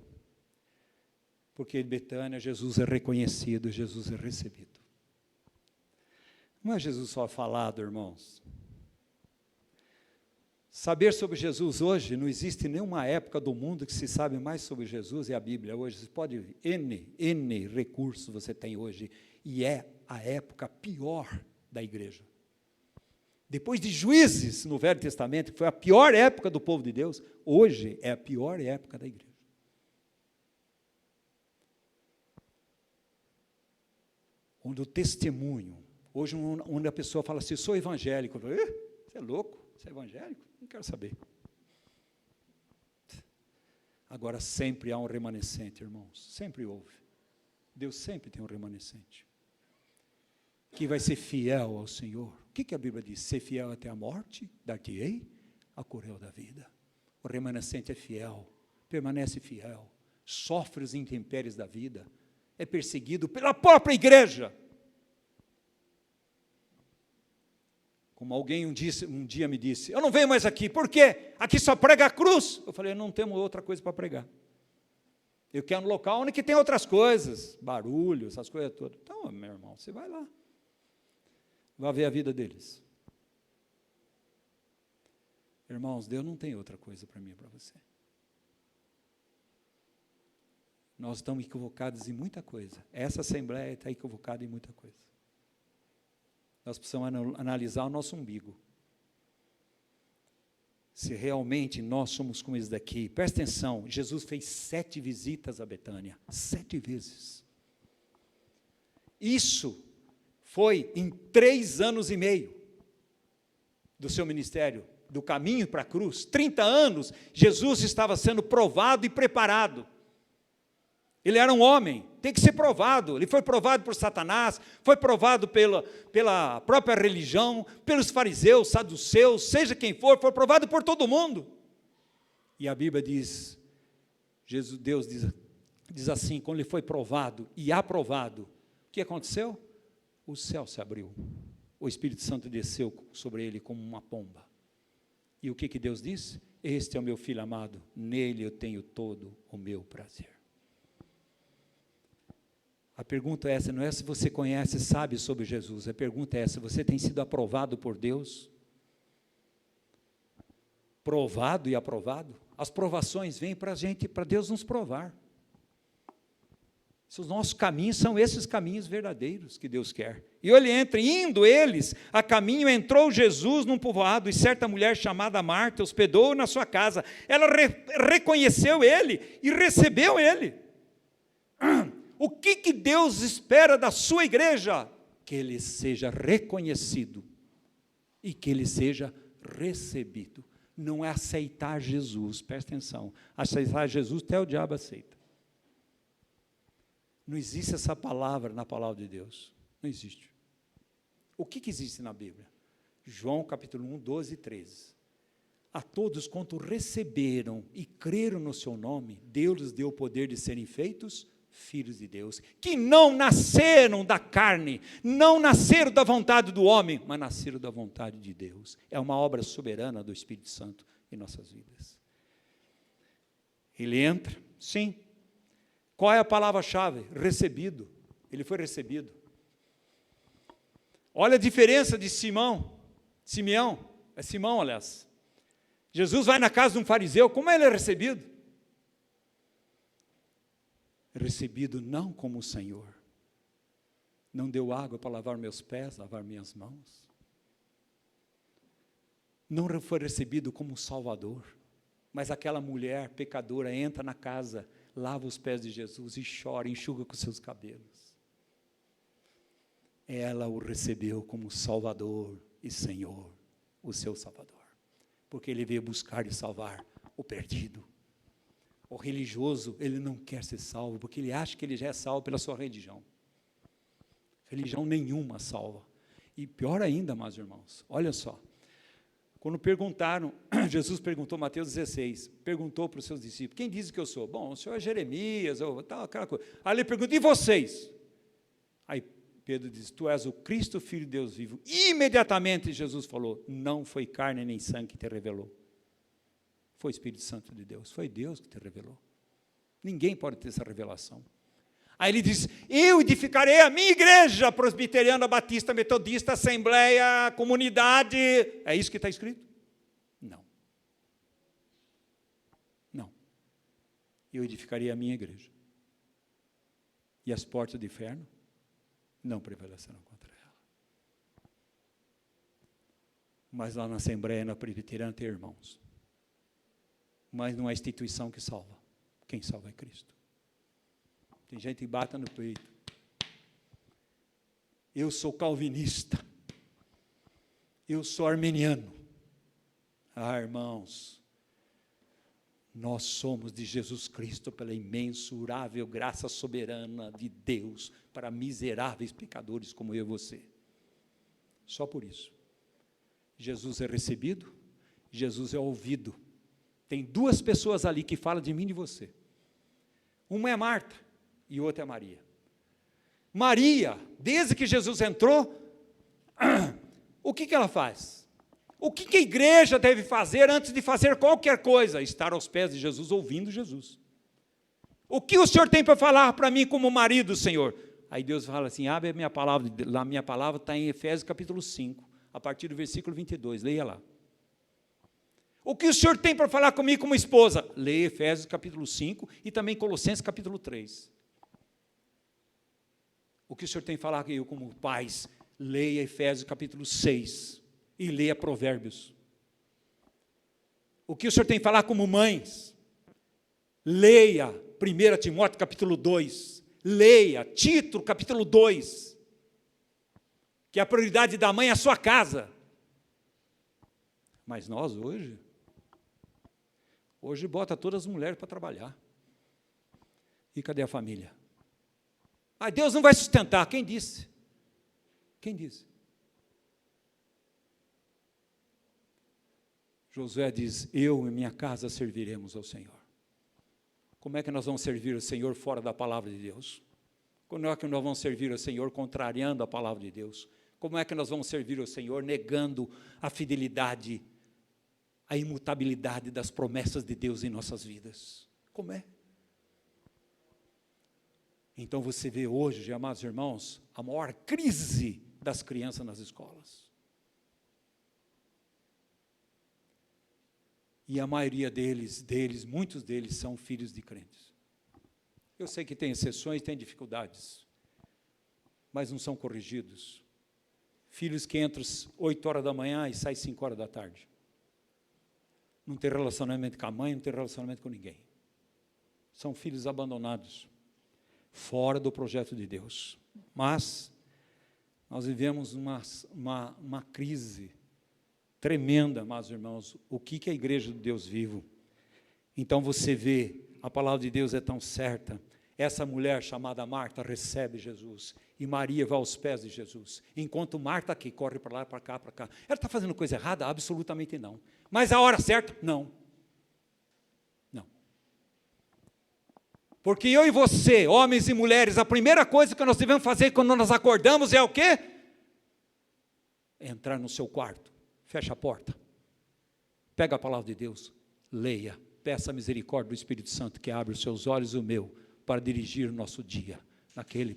Porque em Betânia Jesus é reconhecido, Jesus é recebido. Não é Jesus só falado, irmãos. Saber sobre Jesus hoje, não existe nenhuma época do mundo que se sabe mais sobre Jesus e a Bíblia. Hoje você pode ver, N recursos você tem hoje, e é a época pior da igreja. Depois de Juízes no Velho Testamento, que foi a pior época do povo de Deus, hoje é a pior época da igreja. Onde o testemunho, hoje onde a pessoa fala assim, sou evangélico, eu falo, você é louco, você é evangélico? Não quero saber. Agora sempre há um remanescente, irmãos, sempre houve. Deus sempre tem um remanescente, que vai ser fiel ao Senhor. O que a Bíblia diz? Ser fiel até a morte, dar-te-ei a coroa da vida. O remanescente é fiel, permanece fiel, sofre os intempéries da vida, é perseguido pela própria igreja. Como alguém um dia me disse, eu não venho mais aqui, por quê? Aqui só prega a cruz. Eu falei, não temos outra coisa para pregar. Eu quero um local onde que tem outras coisas, barulho, essas coisas todas. Então, meu irmão, você vai lá. Vai ver a vida deles. Irmãos, Deus não tem outra coisa para mim e para você. Nós estamos equivocados em muita coisa. Essa Assembleia está equivocada em muita coisa. Nós precisamos analisar o nosso umbigo. Se realmente nós somos como esse daqui. Presta atenção, Jesus fez 7 visitas a Betânia. 7 vezes. Isso foi em 3 anos e meio do seu ministério, do caminho para a cruz. 30 anos, Jesus estava sendo provado e preparado. Ele era um homem, tem que ser provado. Ele foi provado por Satanás, foi provado pela própria religião, pelos fariseus, saduceus, seja quem for, foi provado por todo mundo. E a Bíblia diz, Deus diz assim, quando ele foi provado e aprovado, o que aconteceu? O céu se abriu, o Espírito Santo desceu sobre ele como uma pomba. E o que Deus disse? Este é o meu filho amado, nele eu tenho todo o meu prazer. A pergunta é essa, não é se você conhece, sabe sobre Jesus, a pergunta é essa, você tem sido aprovado por Deus? provado e aprovado. As provações vêm para a gente, para Deus nos provar. Se os nossos caminhos são esses caminhos verdadeiros que Deus quer. E ele entra, indo eles a caminho, entrou Jesus num povoado, e certa mulher chamada Marta hospedou-o na sua casa. Ela reconheceu ele e recebeu ele. O que Deus espera da sua igreja? Que ele seja reconhecido e que ele seja recebido. Não é aceitar Jesus, presta atenção. Aceitar Jesus até o diabo aceita. Não existe essa palavra na palavra de Deus. Não existe. O que existe na Bíblia? João capítulo 1, 12 e 13. A todos quanto receberam e creram no seu nome, Deus lhes deu o poder de serem feitos filhos de Deus, que não nasceram da carne, não nasceram da vontade do homem, mas nasceram da vontade de Deus. É uma obra soberana do Espírito Santo em nossas vidas. Ele entra, sim. Qual é a palavra-chave? Recebido. Ele foi recebido. Olha a diferença de Simeão, aliás. Jesus vai na casa de um fariseu, como ele é recebido? Recebido não como o Senhor. Não deu água para lavar meus pés, lavar minhas mãos. Não foi recebido como Salvador. Mas aquela mulher pecadora entra na casa, lava os pés de Jesus e chora, enxuga com seus cabelos. Ela o recebeu como Salvador e Senhor, o seu Salvador. Porque ele veio buscar e salvar o perdido. O religioso, ele não quer ser salvo, porque ele acha que ele já é salvo pela sua religião. Religião nenhuma salva. E pior ainda, meus irmãos, olha só. Quando perguntaram, Jesus perguntou, Mateus 16, perguntou para os seus discípulos, quem diz que eu sou? Bom, o senhor é Jeremias, ou tal, aquela coisa. Aí ele pergunta, e vocês? Aí Pedro diz, tu és o Cristo, Filho de Deus vivo. Imediatamente Jesus falou, não foi carne nem sangue que te revelou. Foi o Espírito Santo de Deus, foi Deus que te revelou. Ninguém pode ter essa revelação. Aí ele diz, eu edificarei a minha igreja, presbiteriana, batista, metodista, assembleia, comunidade. É isso que está escrito? Não. Não. Eu edificarei a minha igreja. E as portas do inferno não prevalecerão contra ela. Mas lá na assembleia, na presbiteriana, tem irmãos. Mas não é a instituição que salva. Quem salva é Cristo. Tem gente que bata no peito. Eu sou calvinista. Eu sou arminiano. Ah, irmãos, nós somos de Jesus Cristo pela imensurável graça soberana de Deus para miseráveis pecadores como eu e você. Só por isso. Jesus é recebido, Jesus é ouvido. Tem duas pessoas ali que falam de mim e de você. Uma é Marta e outra é Maria. Maria, desde que Jesus entrou, o que ela faz? O que a igreja deve fazer antes de fazer qualquer coisa? Estar aos pés de Jesus, ouvindo Jesus. O que o Senhor tem para falar para mim como marido, Senhor? Aí Deus fala assim, abre a minha palavra, a minha palavra está em Efésios capítulo 5, a partir do versículo 22, leia lá. O que o Senhor tem para falar comigo como esposa? Leia Efésios capítulo 5 e também Colossenses capítulo 3. O que o Senhor tem para falar comigo como pais? Leia Efésios capítulo 6 e leia Provérbios. O que o Senhor tem para falar como mães? Leia 1 Timóteo capítulo 2. Leia Tito capítulo 2. Que a prioridade da mãe é a sua casa. Mas nós hoje bota todas as mulheres para trabalhar. E cadê a família? Ah, Deus não vai sustentar. Quem disse? Quem disse? Josué diz, eu e minha casa serviremos ao Senhor. Como é que nós vamos servir o Senhor fora da palavra de Deus? Como é que nós vamos servir o Senhor contrariando a palavra de Deus? Como é que nós vamos servir o Senhor negando a fidelidade, a imutabilidade das promessas de Deus em nossas vidas? Como é? Então você vê hoje, amados irmãos, a maior crise das crianças nas escolas. E a maioria muitos deles são filhos de crentes. Eu sei que tem exceções, tem dificuldades, mas não são corrigidos. Filhos que entram às 8 horas da manhã e saem 5 horas da tarde. Não tem relacionamento com a mãe, não tem relacionamento com ninguém. São filhos abandonados, fora do projeto de Deus. Mas nós vivemos uma crise tremenda, meus irmãos. O que é a igreja do Deus vivo? Então você vê, a palavra de Deus é tão certa. Essa mulher chamada Marta recebe Jesus, e Maria vai aos pés de Jesus, enquanto Marta aqui corre para lá, para cá, para cá. Ela está fazendo coisa errada? Absolutamente não. Mas a hora certa? Não. Não. Porque eu e você, homens e mulheres, a primeira coisa que nós devemos fazer quando nós acordamos é o quê? Entrar no seu quarto, fecha a porta, pega a palavra de Deus, leia, peça a misericórdia do Espírito Santo que abre os seus olhos e o meu, para dirigir o nosso dia,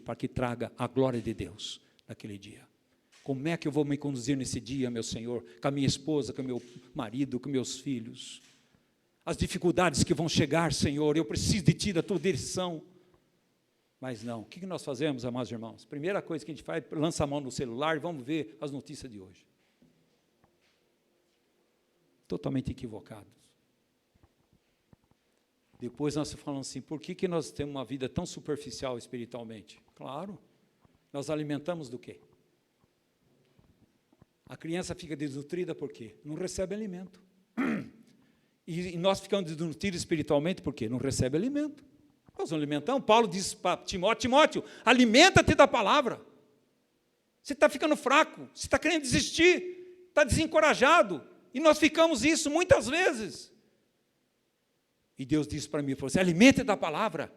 para que traga a glória de Deus naquele dia. Como é que eu vou me conduzir nesse dia, meu Senhor, com a minha esposa, com o meu marido, com meus filhos? As dificuldades que vão chegar, Senhor, eu preciso de Ti, da Tua direção. Mas não, o que nós fazemos, amados irmãos? Primeira coisa que a gente faz, lança a mão no celular e vamos ver as notícias de hoje. Totalmente equivocados. Depois nós falamos assim, por que nós temos uma vida tão superficial espiritualmente? Claro, nós alimentamos do quê? A criança fica desnutrida por quê? Não recebe alimento. E nós ficamos desnutridos espiritualmente por quê? Não recebe alimento. Nós não alimentamos. Paulo diz para Timóteo, alimenta-te da palavra. Você está ficando fraco, você está querendo desistir, está desencorajado. E nós ficamos isso muitas vezes. E Deus disse para mim, você alimente da palavra,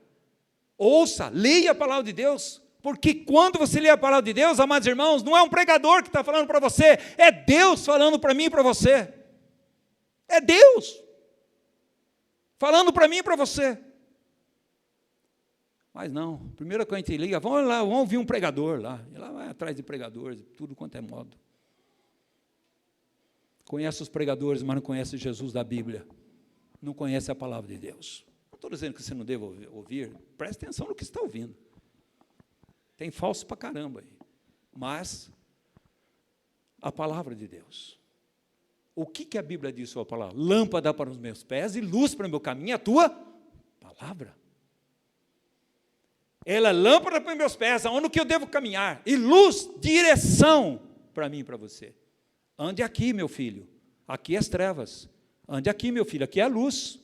ouça, leia a palavra de Deus, porque quando você lê a palavra de Deus, amados irmãos, não é um pregador que está falando para você, é Deus falando para mim e para você, é Deus falando para mim e para você. Mas não, primeiro que a gente liga, vamos lá, vamos ouvir um pregador lá, e lá vai atrás de pregadores, tudo quanto é modo. Conhece os pregadores, mas não conhece Jesus da Bíblia. Não conhece a palavra de Deus. Não estou dizendo que você não deva ouvir, preste atenção no que você está ouvindo. Tem falso para caramba aí. Mas, a palavra de Deus. O que a Bíblia diz sobre a palavra? Lâmpada para os meus pés e luz para o meu caminho, a tua palavra. Ela é lâmpada para os meus pés, aonde que eu devo caminhar, e luz, direção para mim e para você. Ande aqui, meu filho, aqui as trevas. Ande aqui, meu filho, aqui é a luz.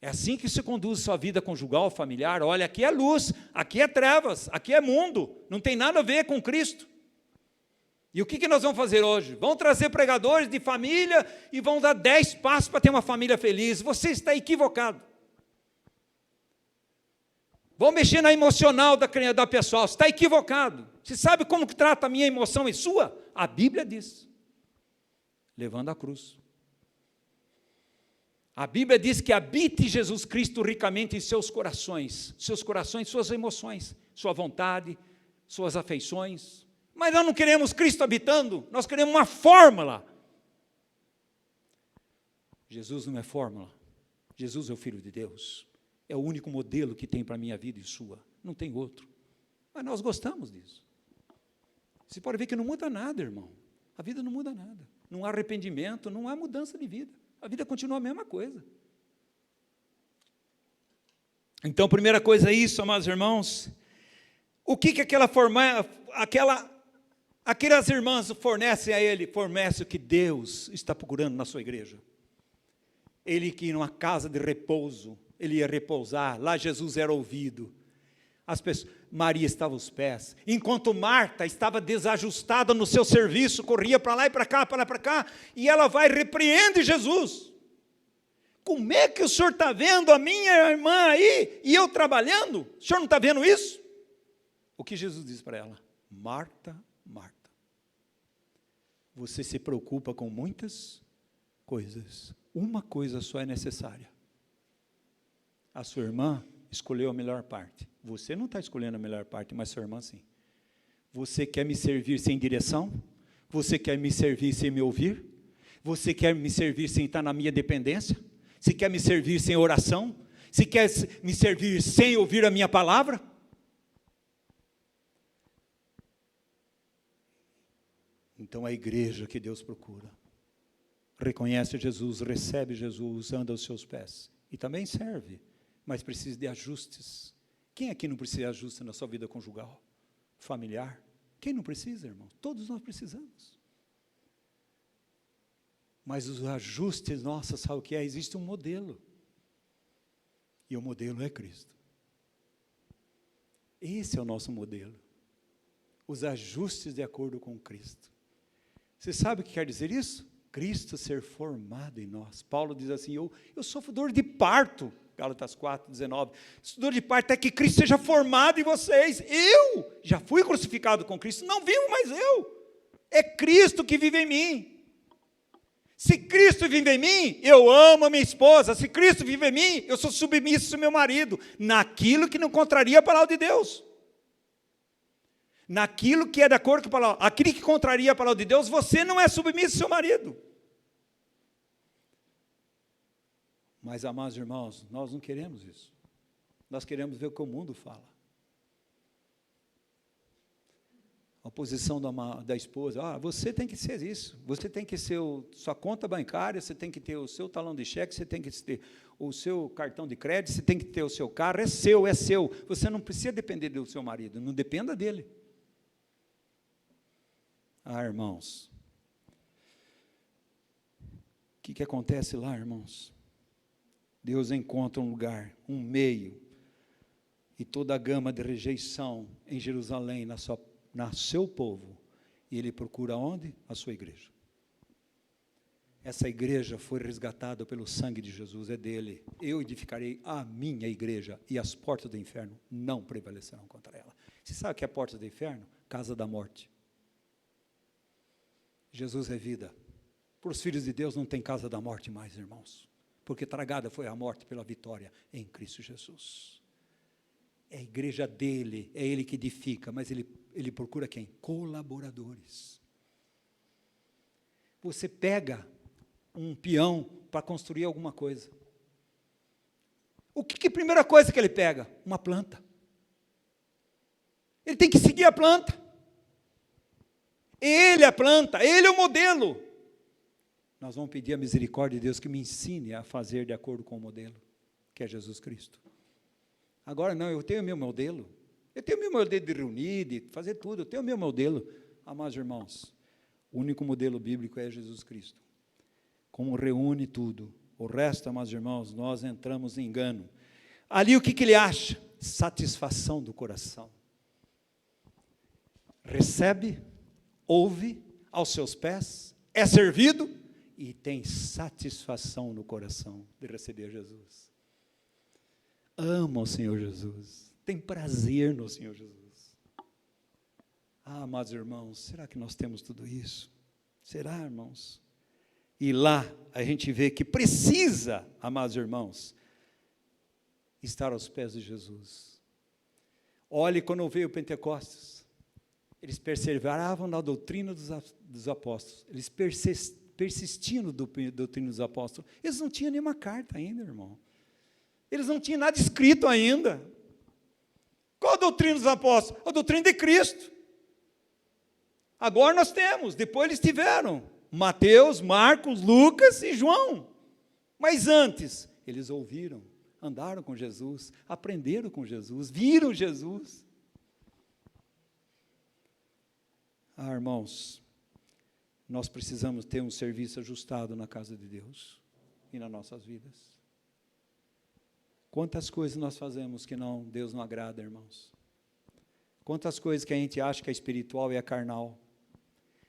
É assim que se conduz a sua vida conjugal, familiar. Olha, aqui é luz, aqui é trevas, aqui é mundo. Não tem nada a ver com Cristo. E o que nós vamos fazer hoje? Vão trazer pregadores de família e vão dar 10 passos para ter uma família feliz. Você está equivocado. Vão mexer na emocional da pessoa. Você está equivocado. Você sabe como que trata a minha emoção e sua? A Bíblia diz. Levando a cruz. A Bíblia diz que habite Jesus Cristo ricamente em seus corações, suas emoções, sua vontade, suas afeições. Mas nós não queremos Cristo habitando, nós queremos uma fórmula. Jesus não é fórmula, Jesus é o Filho de Deus, é o único modelo que tem para a minha vida e sua, não tem outro. Mas nós gostamos disso. Você pode ver que não muda nada, irmão, a vida não muda nada, não há arrependimento, não há mudança de vida. A vida continua a mesma coisa. Então, a primeira coisa é isso, amados irmãos. O que aquelas irmãs fornecem a ele? Fornece o que Deus está procurando na sua igreja. Ele que numa casa de repouso, ele ia repousar, lá Jesus era ouvido. Maria estava aos pés, enquanto Marta estava desajustada no seu serviço, corria para lá e para cá, para lá e para cá, e ela vai e repreende Jesus. Como é que o senhor está vendo a minha irmã aí, e eu trabalhando? O senhor não está vendo isso? O que Jesus diz para ela? Marta, Marta, você se preocupa com muitas coisas, uma coisa só é necessária. A sua irmã escolheu a melhor parte. Você não está escolhendo a melhor parte, mas sua irmã sim. Você quer me servir sem direção? Você quer me servir sem me ouvir? Você quer me servir sem estar na minha dependência? Você quer me servir sem oração? Você quer me servir sem ouvir a minha palavra? Então a igreja que Deus procura reconhece Jesus, recebe Jesus, anda aos seus pés e também serve, mas precisa de ajustes. Quem aqui não precisa de ajuste na sua vida conjugal, familiar? Quem não precisa, irmão? Todos nós precisamos. Mas os ajustes, nossa, sabe o que é? Existe um modelo. E o modelo é Cristo. Esse é o nosso modelo. Os ajustes de acordo com Cristo. Você sabe o que quer dizer isso? Cristo ser formado em nós. Paulo diz assim, eu sofro dor de parto, Gálatas 4, 19. Dor de parto é que Cristo seja formado em vocês. Eu já fui crucificado com Cristo, não vivo mais eu. É Cristo que vive em mim. Se Cristo vive em mim, eu amo a minha esposa. Se Cristo vive em mim, eu sou submisso ao meu marido. Naquilo que não contraria a palavra de Deus. Naquilo que é de acordo com a palavra. Aquilo que contraria a palavra de Deus, você não é submisso ao seu marido. Mas, amados irmãos, nós não queremos isso. Nós queremos ver o que o mundo fala. A posição da esposa, você tem que ser isso, você tem que ser sua conta bancária, você tem que ter o seu talão de cheque, você tem que ter o seu cartão de crédito, você tem que ter o seu carro, é seu, você não precisa depender do seu marido, não dependa dele. Irmãos, o que acontece lá, irmãos? Deus encontra um lugar, um meio, e toda a gama de rejeição em Jerusalém, na seu povo, e Ele procura onde? A sua igreja. Essa igreja foi resgatada pelo sangue de Jesus, é dele. Eu edificarei a minha igreja, e as portas do inferno não prevalecerão contra ela. Você sabe o que é a porta do inferno? Casa da morte. Jesus é vida. Para os filhos de Deus não tem casa da morte mais, irmãos, porque tragada foi a morte pela vitória em Cristo Jesus. É a igreja dele, é ele que edifica, mas ele procura quem? Colaboradores. Você pega um peão para construir alguma coisa. O que é a primeira coisa que ele pega? Uma planta. Ele tem que seguir a planta. Ele é a planta, ele é o modelo. Nós vamos pedir a misericórdia de Deus que me ensine a fazer de acordo com o modelo, que é Jesus Cristo. Agora não, eu tenho o meu modelo. Eu tenho o meu modelo de reunir, de fazer tudo. Eu tenho o meu modelo. Amados irmãos, o único modelo bíblico é Jesus Cristo. Como reúne tudo. O resto, amados irmãos, nós entramos em engano. Ali o que ele acha? Satisfação do coração. Recebe, ouve aos seus pés, é servido e tem satisfação no coração de receber Jesus. Ama o Senhor Jesus, tem prazer no Senhor Jesus. Amados irmãos, será que nós temos tudo isso? Será, irmãos? E lá a gente vê que precisa, amados irmãos, estar aos pés de Jesus. Olhe, quando veio o Pentecostes, eles perseveravam na doutrina dos apóstolos, eles persistiam na doutrina dos apóstolos. Eles não tinham nenhuma carta ainda, irmão. Eles não tinham nada escrito ainda. Qual a doutrina dos apóstolos? A doutrina de Cristo. Agora nós temos, depois eles tiveram Mateus, Marcos, Lucas e João. Mas antes, eles ouviram, andaram com Jesus, aprenderam com Jesus, viram Jesus. Irmãos, nós precisamos ter um serviço ajustado na casa de Deus e nas nossas vidas. Quantas coisas nós fazemos que Deus não agrada, irmãos? Quantas coisas que a gente acha que é espiritual e é carnal?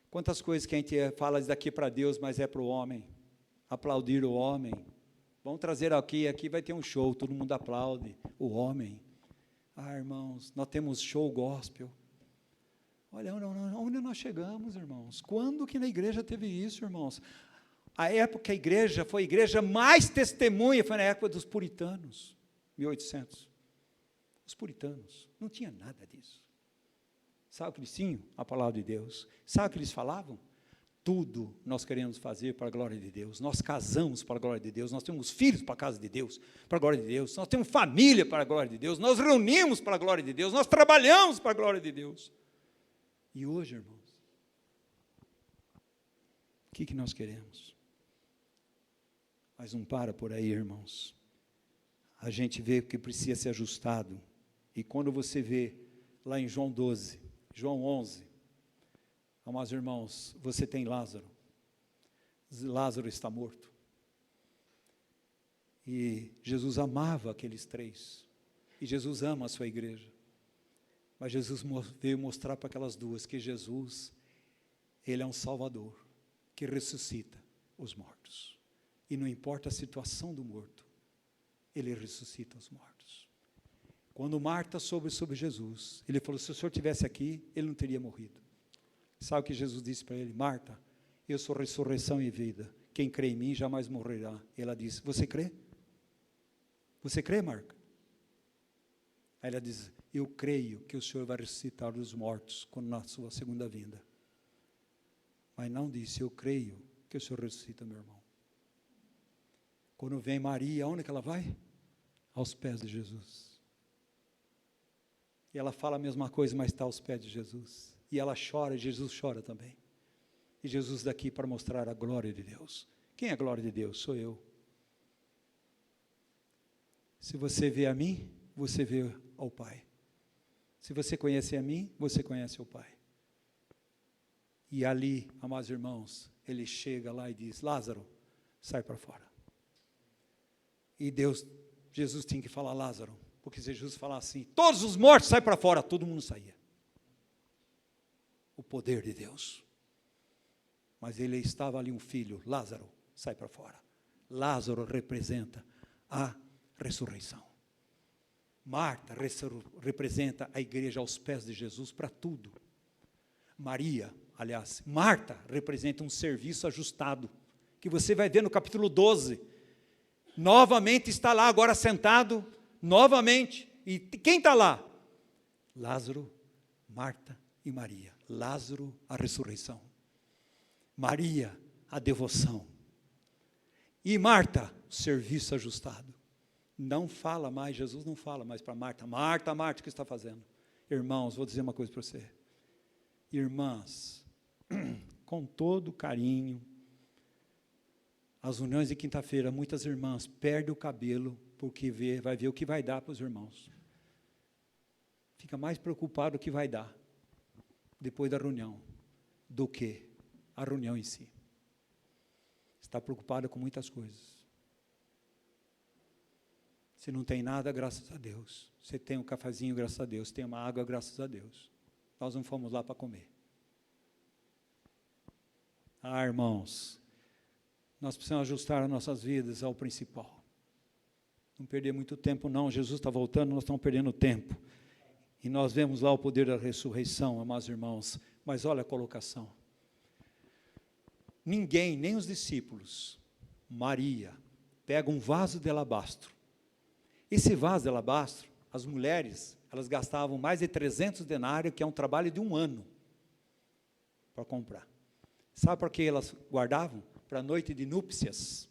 Quantas coisas que a gente fala daqui para Deus, mas é para o homem? Aplaudir o homem. Vamos trazer aqui vai ter um show, todo mundo aplaude o homem. Irmãos, nós temos show gospel. Olha, onde nós chegamos, irmãos? Quando que na igreja teve isso, irmãos? A época que a igreja foi a igreja mais testemunha, foi na época dos puritanos, 1800. Os puritanos, não tinha nada disso. Sabe o que eles tinham? A palavra de Deus. Sabe o que eles falavam? tudo nós queremos fazer para a glória de Deus. Nós casamos para a glória de Deus, nós temos filhos para a casa de Deus, para a glória de Deus, nós temos família para a glória de Deus, nós reunimos para a glória de Deus, nós trabalhamos para a glória de Deus. E hoje, irmãos, o que nós queremos? Mas não para por aí, irmãos. A gente vê que precisa ser ajustado. E quando você vê lá em João 12, João 11, amados irmãos, você tem Lázaro. Lázaro está morto. E Jesus amava aqueles três. E Jesus ama a sua igreja. Mas Jesus veio mostrar para aquelas duas que Jesus, Ele é um Salvador, que ressuscita os mortos. E não importa a situação do morto, Ele ressuscita os mortos. Quando Marta soube sobre Jesus, Ele falou, se o Senhor estivesse aqui, Ele não teria morrido. Sabe o que Jesus disse para ele? Marta, eu sou ressurreição e vida. Quem crê em mim jamais morrerá. Ela disse, você crê? Você crê, Marta? Aí ela diz, eu creio que o Senhor vai ressuscitar os mortos quando na sua segunda vinda. Mas não disse, eu creio que o Senhor ressuscita meu irmão. Quando vem Maria, onde que ela vai? Aos pés de Jesus. E ela fala a mesma coisa, mas está aos pés de Jesus. E ela chora, e Jesus chora também. E Jesus daqui para mostrar a glória de Deus. Quem é a glória de Deus? Sou eu. Se você vê a mim, você vê ao Pai. Se você conhece a mim, você conhece o Pai. E ali, amados irmãos, ele chega lá e diz, Lázaro, sai para fora. E Jesus tinha que falar, Lázaro, porque se Jesus falar assim, todos os mortos saem para fora, todo mundo saía. O poder de Deus. Mas ele estava ali um filho, Lázaro, sai para fora. Lázaro representa a ressurreição. Marta representa a igreja aos pés de Jesus para tudo. Marta representa um serviço ajustado, que você vai ver no capítulo 12, novamente está lá agora sentado, novamente, e quem está lá? Lázaro, Marta e Maria. Lázaro, a ressurreição. Maria, a devoção. E Marta, o serviço ajustado. Não fala mais, Jesus não fala mais para Marta. Marta, Marta, o que está fazendo? Irmãos, vou dizer uma coisa para você. Irmãs, com todo carinho, as reuniões de quinta-feira, muitas irmãs perdem o cabelo, porque vai ver o que vai dar para os irmãos. Fica mais preocupado o que vai dar, depois da reunião, do que a reunião em si. Está preocupado com muitas coisas. Se não tem nada, graças a Deus. Se tem um cafezinho, graças a Deus. Tem uma água, graças a Deus. Nós não fomos lá para comer. Ah, irmãos, nós precisamos ajustar as nossas vidas ao principal. Não perder muito tempo, não. Jesus está voltando, nós estamos perdendo tempo. E nós vemos lá o poder da ressurreição, amados irmãos. Mas olha a colocação. Ninguém, nem os discípulos, Maria, pega um vaso de alabastro. Esse vaso de alabastro, as mulheres, elas gastavam mais de 300 denários, que é um trabalho de um ano, para comprar. Sabe por que elas guardavam? Para a noite de núpcias.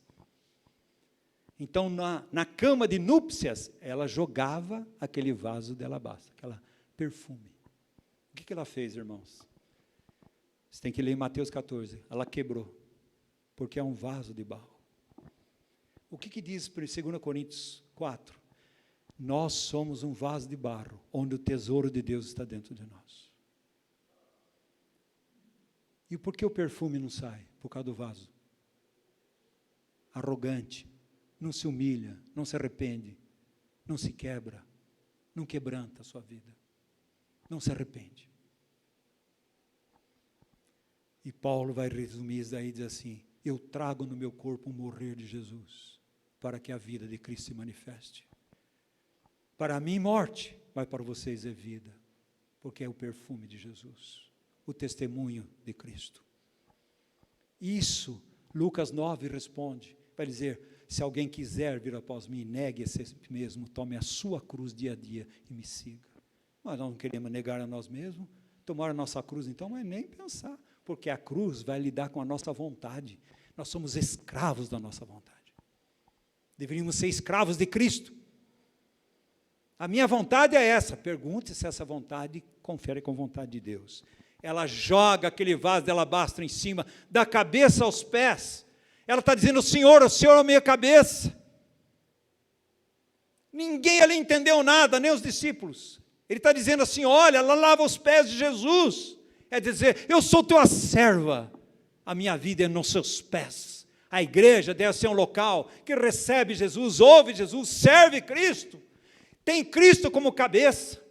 Então, na cama de núpcias, ela jogava aquele vaso de alabastro, aquele perfume. O que ela fez, irmãos? Você tem que ler em Mateus 14. Ela quebrou, porque é um vaso de barro. O que diz em 2 Coríntios 4? Nós somos um vaso de barro, onde o tesouro de Deus está dentro de nós. E por que o perfume não sai? Por causa do vaso. Arrogante, não se humilha, não se arrepende, não se quebra, não quebranta a sua vida, não se arrepende. E Paulo vai resumir isso daí e diz assim, eu trago no meu corpo o morrer de Jesus, para que a vida de Cristo se manifeste. Para mim, morte, mas para vocês é vida, porque é o perfume de Jesus, o testemunho de Cristo. Isso, Lucas 9 responde, vai dizer, se alguém quiser vir após mim, negue a si mesmo, tome a sua cruz dia a dia e me siga. Mas nós não queremos negar a nós mesmos, tomar a nossa cruz então, mas nem pensar, Porque a cruz vai lidar com a nossa vontade. Nós somos escravos da nossa vontade. Deveríamos ser escravos de Cristo. A minha vontade é essa. Pergunte se essa vontade confere com a vontade de Deus. Ela joga aquele vaso de alabastro em cima, da cabeça aos pés. Ela está dizendo, Senhor, o Senhor é a minha cabeça. Ninguém ali entendeu nada, nem os discípulos. Ele está dizendo assim, olha, ela lava os pés de Jesus. É dizer, eu sou tua serva. A minha vida é nos seus pés. A igreja deve ser um local que recebe Jesus, ouve Jesus, serve Cristo. Tem Cristo como cabeça.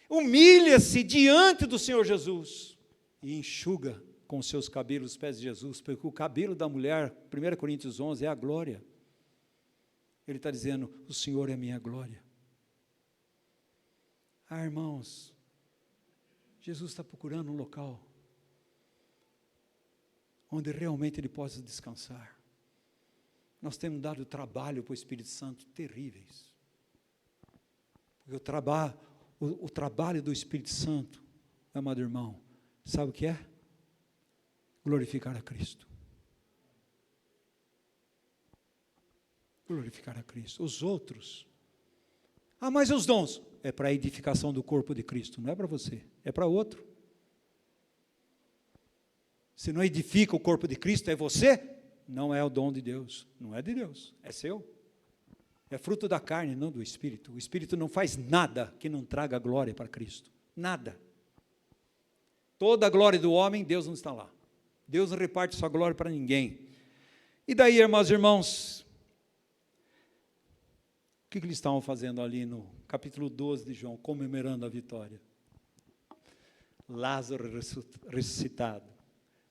Humilha-se diante do Senhor Jesus. E enxuga com os seus cabelos os pés de Jesus. Porque o cabelo da mulher, 1 Coríntios 11, é a glória. Ele está dizendo, o Senhor é a minha glória. Ah, irmãos, Jesus está procurando um local onde realmente Ele possa descansar. Nós temos dado trabalho para o Espírito Santo terríveis. Porque o trabalho do Espírito Santo, amado irmão, sabe o que é? Glorificar a Cristo. Glorificar a Cristo. Os outros, mas os dons, é para a edificação do corpo de Cristo, não é para você, é para outro. Se não edifica o corpo de Cristo, é você, não é o dom de Deus, não é de Deus, é seu. É fruto da carne, não do Espírito. O Espírito não faz nada que não traga glória para Cristo, nada. Toda a glória do homem, Deus não está lá. Deus não reparte sua glória para ninguém. E daí, irmãos e irmãos, o que eles estavam fazendo ali no capítulo 12 de João, comemorando a vitória? Lázaro ressuscitado,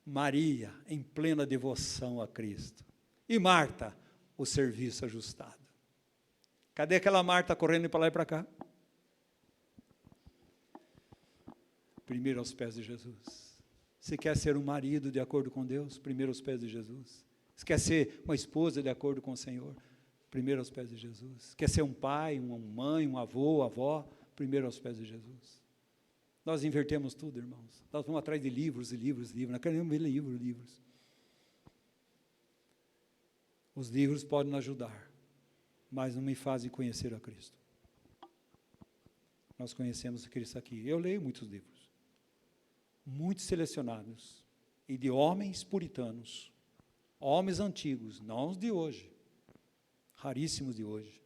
Maria em plena devoção a Cristo, e Marta, o serviço ajustado. Cadê aquela Marta correndo para lá e para cá? Primeiro aos pés de Jesus. Você quer ser um marido de acordo com Deus? Primeiro aos pés de Jesus. Você quer ser uma esposa de acordo com o Senhor? Primeiro aos pés de Jesus. Quer ser um pai, uma mãe, um avô, avó? Primeiro aos pés de Jesus. Nós invertemos tudo, irmãos. Nós vamos atrás de livros e livros e livros. Nós queremos ver livros. Os livros podem nos ajudar, mas não me fazem conhecer a Cristo. Nós conhecemos Cristo aqui. Eu leio muitos livros, muitos selecionados, e de homens puritanos, homens antigos, não os de hoje, raríssimos de hoje.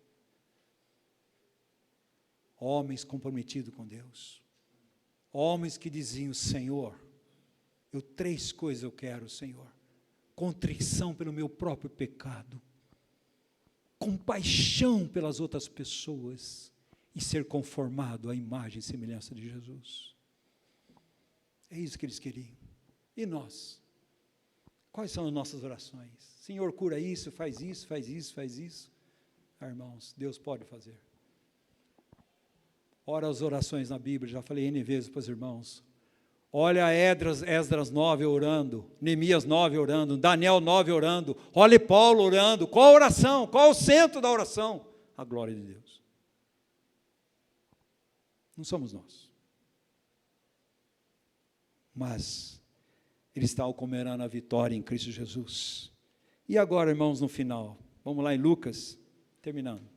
Homens comprometidos com Deus. Homens que diziam, Senhor, 3 coisas eu quero, Senhor. Contrição pelo meu próprio pecado, compaixão pelas outras pessoas e ser conformado à imagem e semelhança de Jesus. É isso que eles queriam. E nós? Quais são as nossas orações? Senhor, cura isso, faz isso, faz isso, faz isso. Irmãos, Deus pode fazer. Ora as orações na Bíblia, já falei N vezes para os irmãos. Olha Esdras 9 orando, Neemias 9 orando, Daniel 9 orando, olha Paulo orando. Qual a oração? Qual o centro da oração? A glória de Deus. Não somos nós. Mas eles estavam comemorando a vitória em Cristo Jesus. E agora, irmãos, no final, vamos lá em Lucas, terminando.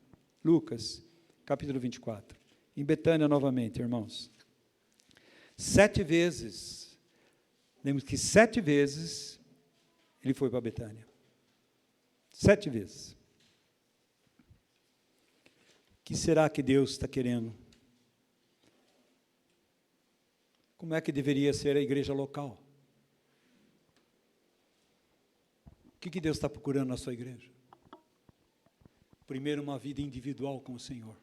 Lucas, capítulo 24. Em Betânia novamente, irmãos. 7 vezes, lembra que 7 vezes ele foi para Betânia. 7 vezes. O que será que Deus está querendo? Como é que deveria ser a igreja local? O que Deus está procurando na sua igreja? Primeiro, uma vida individual com o Senhor.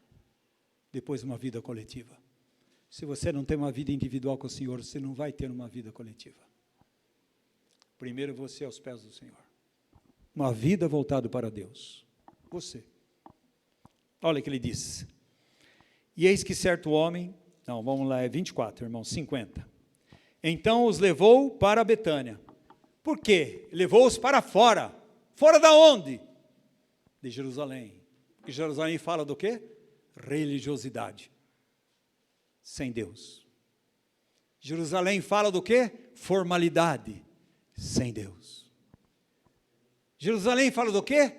Depois, uma vida coletiva. Se você não tem uma vida individual com o Senhor, você não vai ter uma vida coletiva. Primeiro, você aos pés do Senhor. Uma vida voltada para Deus. Você. Olha o que ele diz. E eis que certo homem... Não, vamos lá, é 24, irmãos, 50. Então os levou para Betânia. Por quê? Levou-os para fora. Fora da onde? De Jerusalém. Porque Jerusalém fala do quê? Religiosidade. Sem Deus. Jerusalém fala do quê? Formalidade, sem Deus. Jerusalém fala do quê?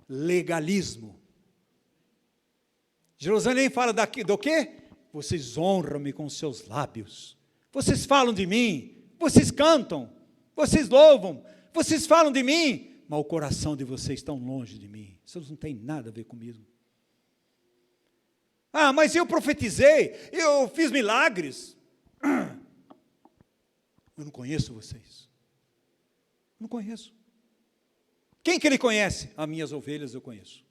Legalismo. Jerusalém fala do quê? Vocês honram-me com seus lábios. Vocês falam de mim, vocês cantam, vocês louvam, vocês falam de mim, mas o coração de vocês está longe de mim. Isso não tem nada a ver comigo. Ah, mas eu profetizei, eu fiz milagres. Eu não conheço vocês. Não conheço. Quem que ele conhece? As minhas ovelhas eu conheço.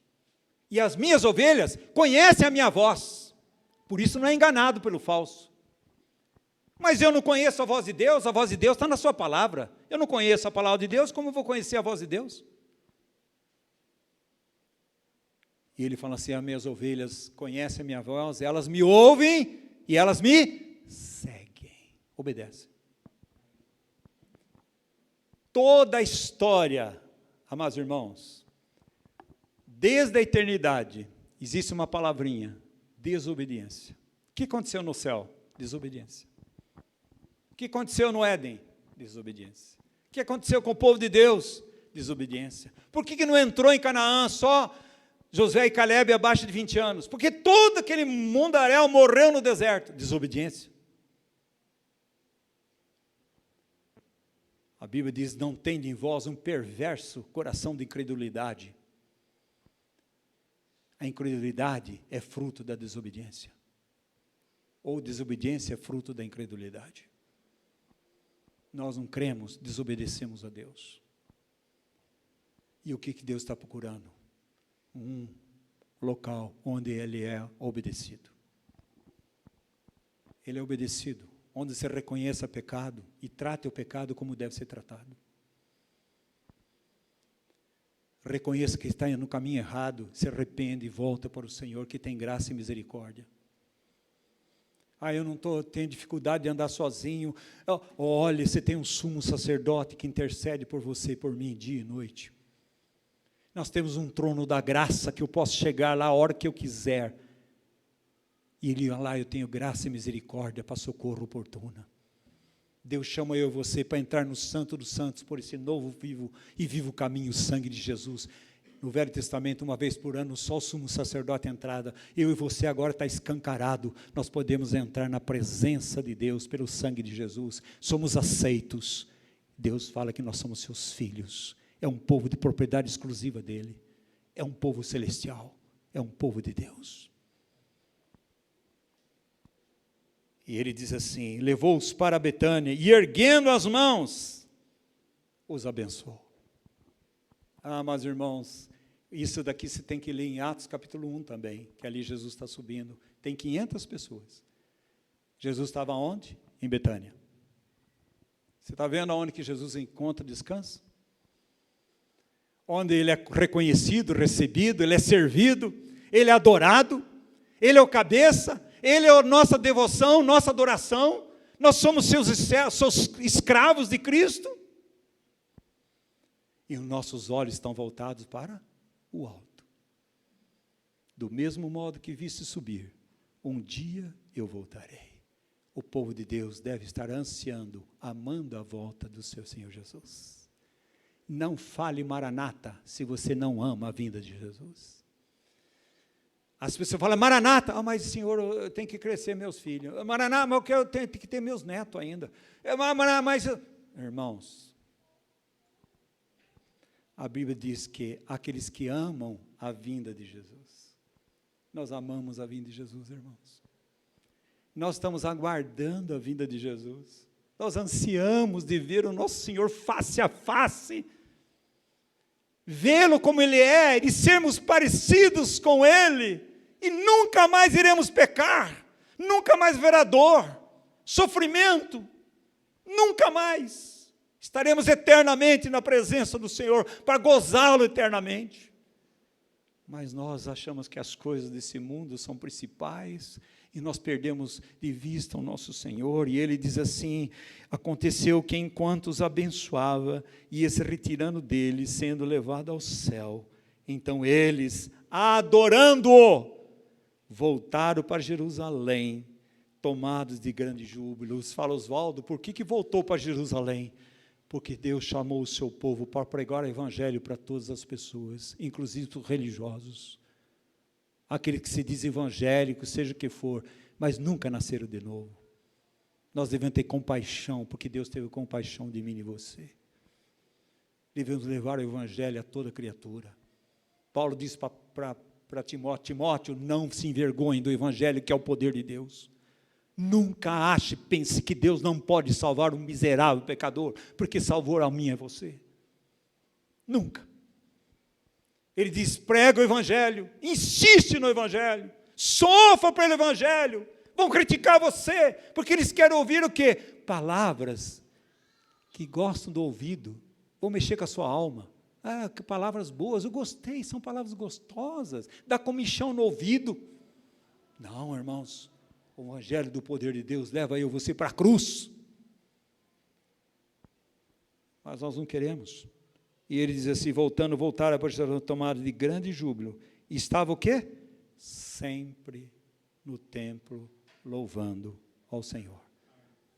E as minhas ovelhas conhecem a minha voz. Por isso não é enganado pelo falso. Mas eu não conheço a voz de Deus está na sua palavra. Eu não conheço a palavra de Deus, como eu vou conhecer a voz de Deus? E ele fala assim, as minhas ovelhas conhecem a minha voz, elas me ouvem e elas me seguem, obedecem. Toda a história, amados irmãos, desde a eternidade, existe uma palavrinha, desobediência. O que aconteceu no céu? Desobediência. O que aconteceu no Éden? Desobediência. O que aconteceu com o povo de Deus? Desobediência. Por que não entrou em Canaã só Josué e Calebe abaixo de 20 anos? Porque todo aquele mundaréu morreu no deserto. Desobediência. A Bíblia diz, não tende em vós um perverso coração de incredulidade. A incredulidade é fruto da desobediência. Ou desobediência é fruto da incredulidade. Nós não cremos, desobedecemos a Deus. E o que Deus está procurando? Um local onde Ele é obedecido. Ele é obedecido, onde se reconheça pecado e trate o pecado como deve ser tratado. Reconheça que está no caminho errado, se arrepende e volta para o Senhor, que tem graça e misericórdia. Ah, eu não tenho dificuldade de andar sozinho. Olha, você tem um sumo sacerdote que intercede por você e por mim dia e noite. Nós temos um trono da graça que eu posso chegar lá a hora que eu quiser. E ele lá eu tenho graça e misericórdia para socorro oportuna. Deus chama eu e você para entrar no Santo dos Santos por esse novo vivo caminho, o sangue de Jesus. No Velho Testamento, uma vez por ano, só o sumo sacerdote entrada. Eu e você agora está escancarado. Nós podemos entrar na presença de Deus pelo sangue de Jesus. Somos aceitos. Deus fala que nós somos seus filhos. É um povo de propriedade exclusiva dele. É um povo celestial. É um povo de Deus. E ele diz assim, levou-os para Betânia e erguendo as mãos, os abençoou. Ah, mas irmãos, isso daqui você tem que ler em Atos capítulo 1 também, que ali Jesus está subindo, tem 500 pessoas. Jesus estava onde? Em Betânia. Você está vendo aonde que Jesus encontra descanso? Onde ele é reconhecido, recebido, ele é servido, ele é adorado, ele é o cabeça, ele é a nossa devoção, nossa adoração, nós somos seus escravos de Cristo. E os nossos olhos estão voltados para o alto. Do mesmo modo que viste subir, um dia eu voltarei. O povo de Deus deve estar ansiando, amando a volta do seu Senhor Jesus. Não fale Maranata se você não ama a vinda de Jesus. As pessoas falam, Maranata, mas Senhor, eu tenho que crescer meus filhos. Maranata, mas eu tenho que ter meus netos ainda. Mas, irmãos, a Bíblia diz que aqueles que amam a vinda de Jesus, nós amamos a vinda de Jesus, irmãos. Nós estamos aguardando a vinda de Jesus. Nós ansiamos de ver o nosso Senhor face a face, vê-lo como Ele é, e sermos parecidos com Ele, e nunca mais iremos pecar, nunca mais verá dor, sofrimento, nunca mais. Estaremos eternamente na presença do Senhor, para gozá-lo eternamente. Mas nós achamos que as coisas desse mundo são principais, e nós perdemos de vista o nosso Senhor, e Ele diz assim, aconteceu que enquanto os abençoava, ia se retirando deles, sendo levado ao céu, então eles, adorando-o, voltaram para Jerusalém, tomados de grande júbilo. Fala Oswaldo, por que voltou para Jerusalém? Porque Deus chamou o seu povo para pregar o evangelho para todas as pessoas, inclusive os religiosos. Aquele que se diz evangélico, seja o que for, mas nunca nasceram de novo. Nós devemos ter compaixão, porque Deus teve compaixão de mim e de você. Devemos levar o evangelho a toda criatura. Paulo diz para Timóteo, Timóteo, não se envergonhe do evangelho, que é o poder de Deus. Nunca pense que Deus não pode salvar um miserável pecador, porque salvou a mim e a você. Nunca. Ele diz, prega o evangelho, insiste no evangelho, sofra pelo evangelho. Vão criticar você, porque eles querem ouvir o quê? Palavras que gostam do ouvido, vão mexer com a sua alma. Ah, que palavras boas, eu gostei, são palavras gostosas, dá comichão no ouvido. Não, irmãos, o evangelho do poder de Deus leva eu e você para a cruz. Mas nós não queremos. E ele diz assim, voltaram para ser tomados de grande júbilo. E estava o quê? Sempre no templo, louvando ao Senhor.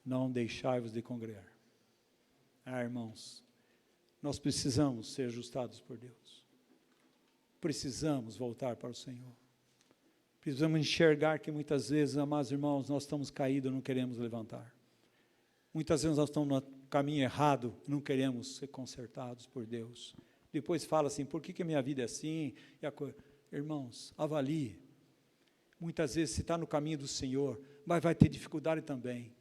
Não deixai-vos de congregar. Ah, irmãos, nós precisamos ser ajustados por Deus. Precisamos voltar para o Senhor. Precisamos enxergar que muitas vezes, amados irmãos, nós estamos caídos e não queremos levantar. Muitas vezes nós estamos no caminho errado e não queremos ser consertados por Deus. Depois fala assim, por que a minha vida é assim? Irmãos, avalie. Muitas vezes você está no caminho do Senhor, mas vai ter dificuldade também.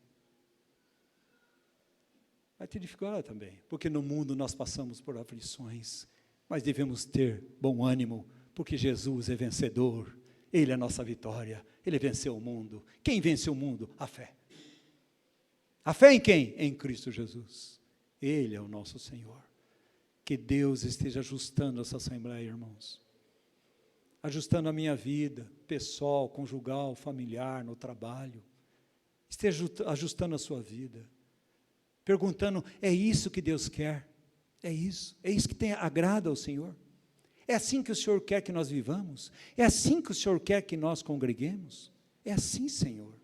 Vai ter dificuldade também, porque no mundo nós passamos por aflições, mas devemos ter bom ânimo, porque Jesus é vencedor, Ele é a nossa vitória, Ele venceu o mundo. Quem vence o mundo? A fé. A fé em quem? Em Cristo Jesus. Ele é o nosso Senhor. Que Deus esteja ajustando essa assembleia, irmãos. Ajustando a minha vida, pessoal, conjugal, familiar, no trabalho. Esteja ajustando a sua vida. Perguntando, é isso que Deus quer? É isso que agrada ao Senhor? É assim que o Senhor quer que nós vivamos? É assim que o Senhor quer que nós congreguemos? É assim, Senhor.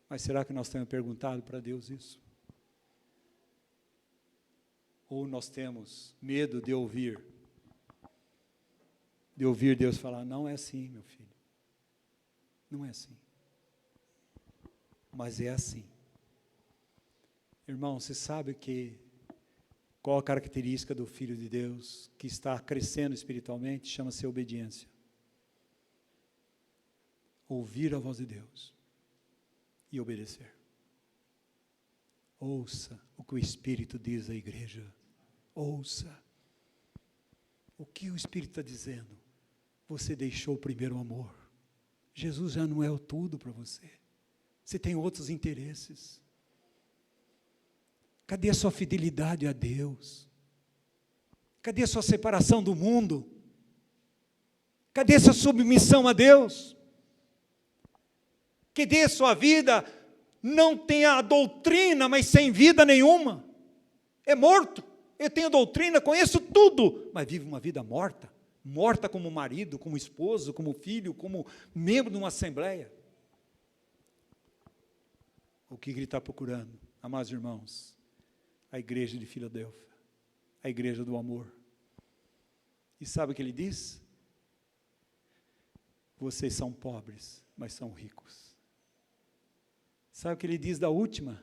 Mas será que nós temos perguntado para Deus isso? Ou nós temos medo de ouvir Deus falar, não é assim, meu filho. Não é assim. Mas é assim. Irmão, você sabe qual a característica do Filho de Deus que está crescendo espiritualmente? Chama-se obediência. Ouvir a voz de Deus e obedecer. Ouça o que o Espírito diz à igreja. Ouça. O que o Espírito está dizendo? Você deixou o primeiro amor. Jesus já não é o tudo para você. Você tem outros interesses. Cadê a sua fidelidade a Deus? Cadê a sua separação do mundo? Cadê a sua submissão a Deus? Cadê a sua vida? Não tem a doutrina, mas sem vida nenhuma. É morto. Eu tenho doutrina, conheço tudo, mas vive uma vida morta. Morta como marido, como esposo, como filho, como membro de uma assembleia. O que ele está procurando, amados irmãos? A igreja de Filadélfia, a igreja do amor. E sabe o que ele diz? Vocês são pobres, mas são ricos. Sabe o que ele diz da última?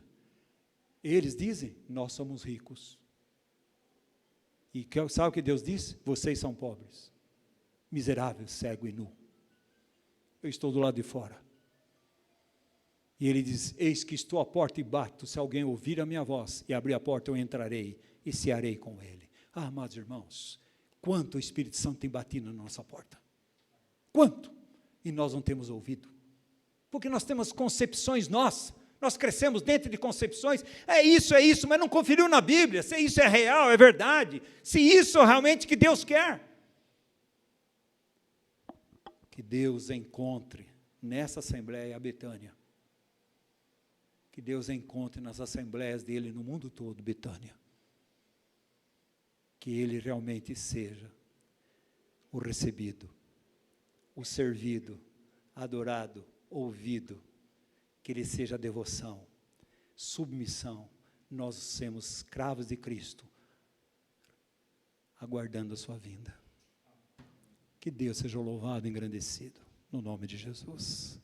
Eles dizem, nós somos ricos. E sabe o que Deus diz? Vocês são pobres, miseráveis, cego e nu. Eu estou do lado de fora. E ele diz, eis que estou à porta e bato, se alguém ouvir a minha voz e abrir a porta, eu entrarei e cearei com ele. Ah, amados irmãos, quanto o Espírito Santo tem batido na nossa porta. Quanto? E nós não temos ouvido. Porque nós temos concepções nossas. Nós crescemos dentro de concepções, é isso, mas não conferiu na Bíblia, se isso é real, é verdade, se isso é realmente que Deus quer. Que Deus encontre nessa assembleia a Betânia. Que Deus encontre nas assembleias dele no mundo todo, Betânia. Que ele realmente seja o recebido, o servido, adorado ouvido, que ele seja devoção, submissão. Nós somos escravos de Cristo, aguardando a sua vinda. Que Deus seja louvado e engrandecido, no nome de Jesus.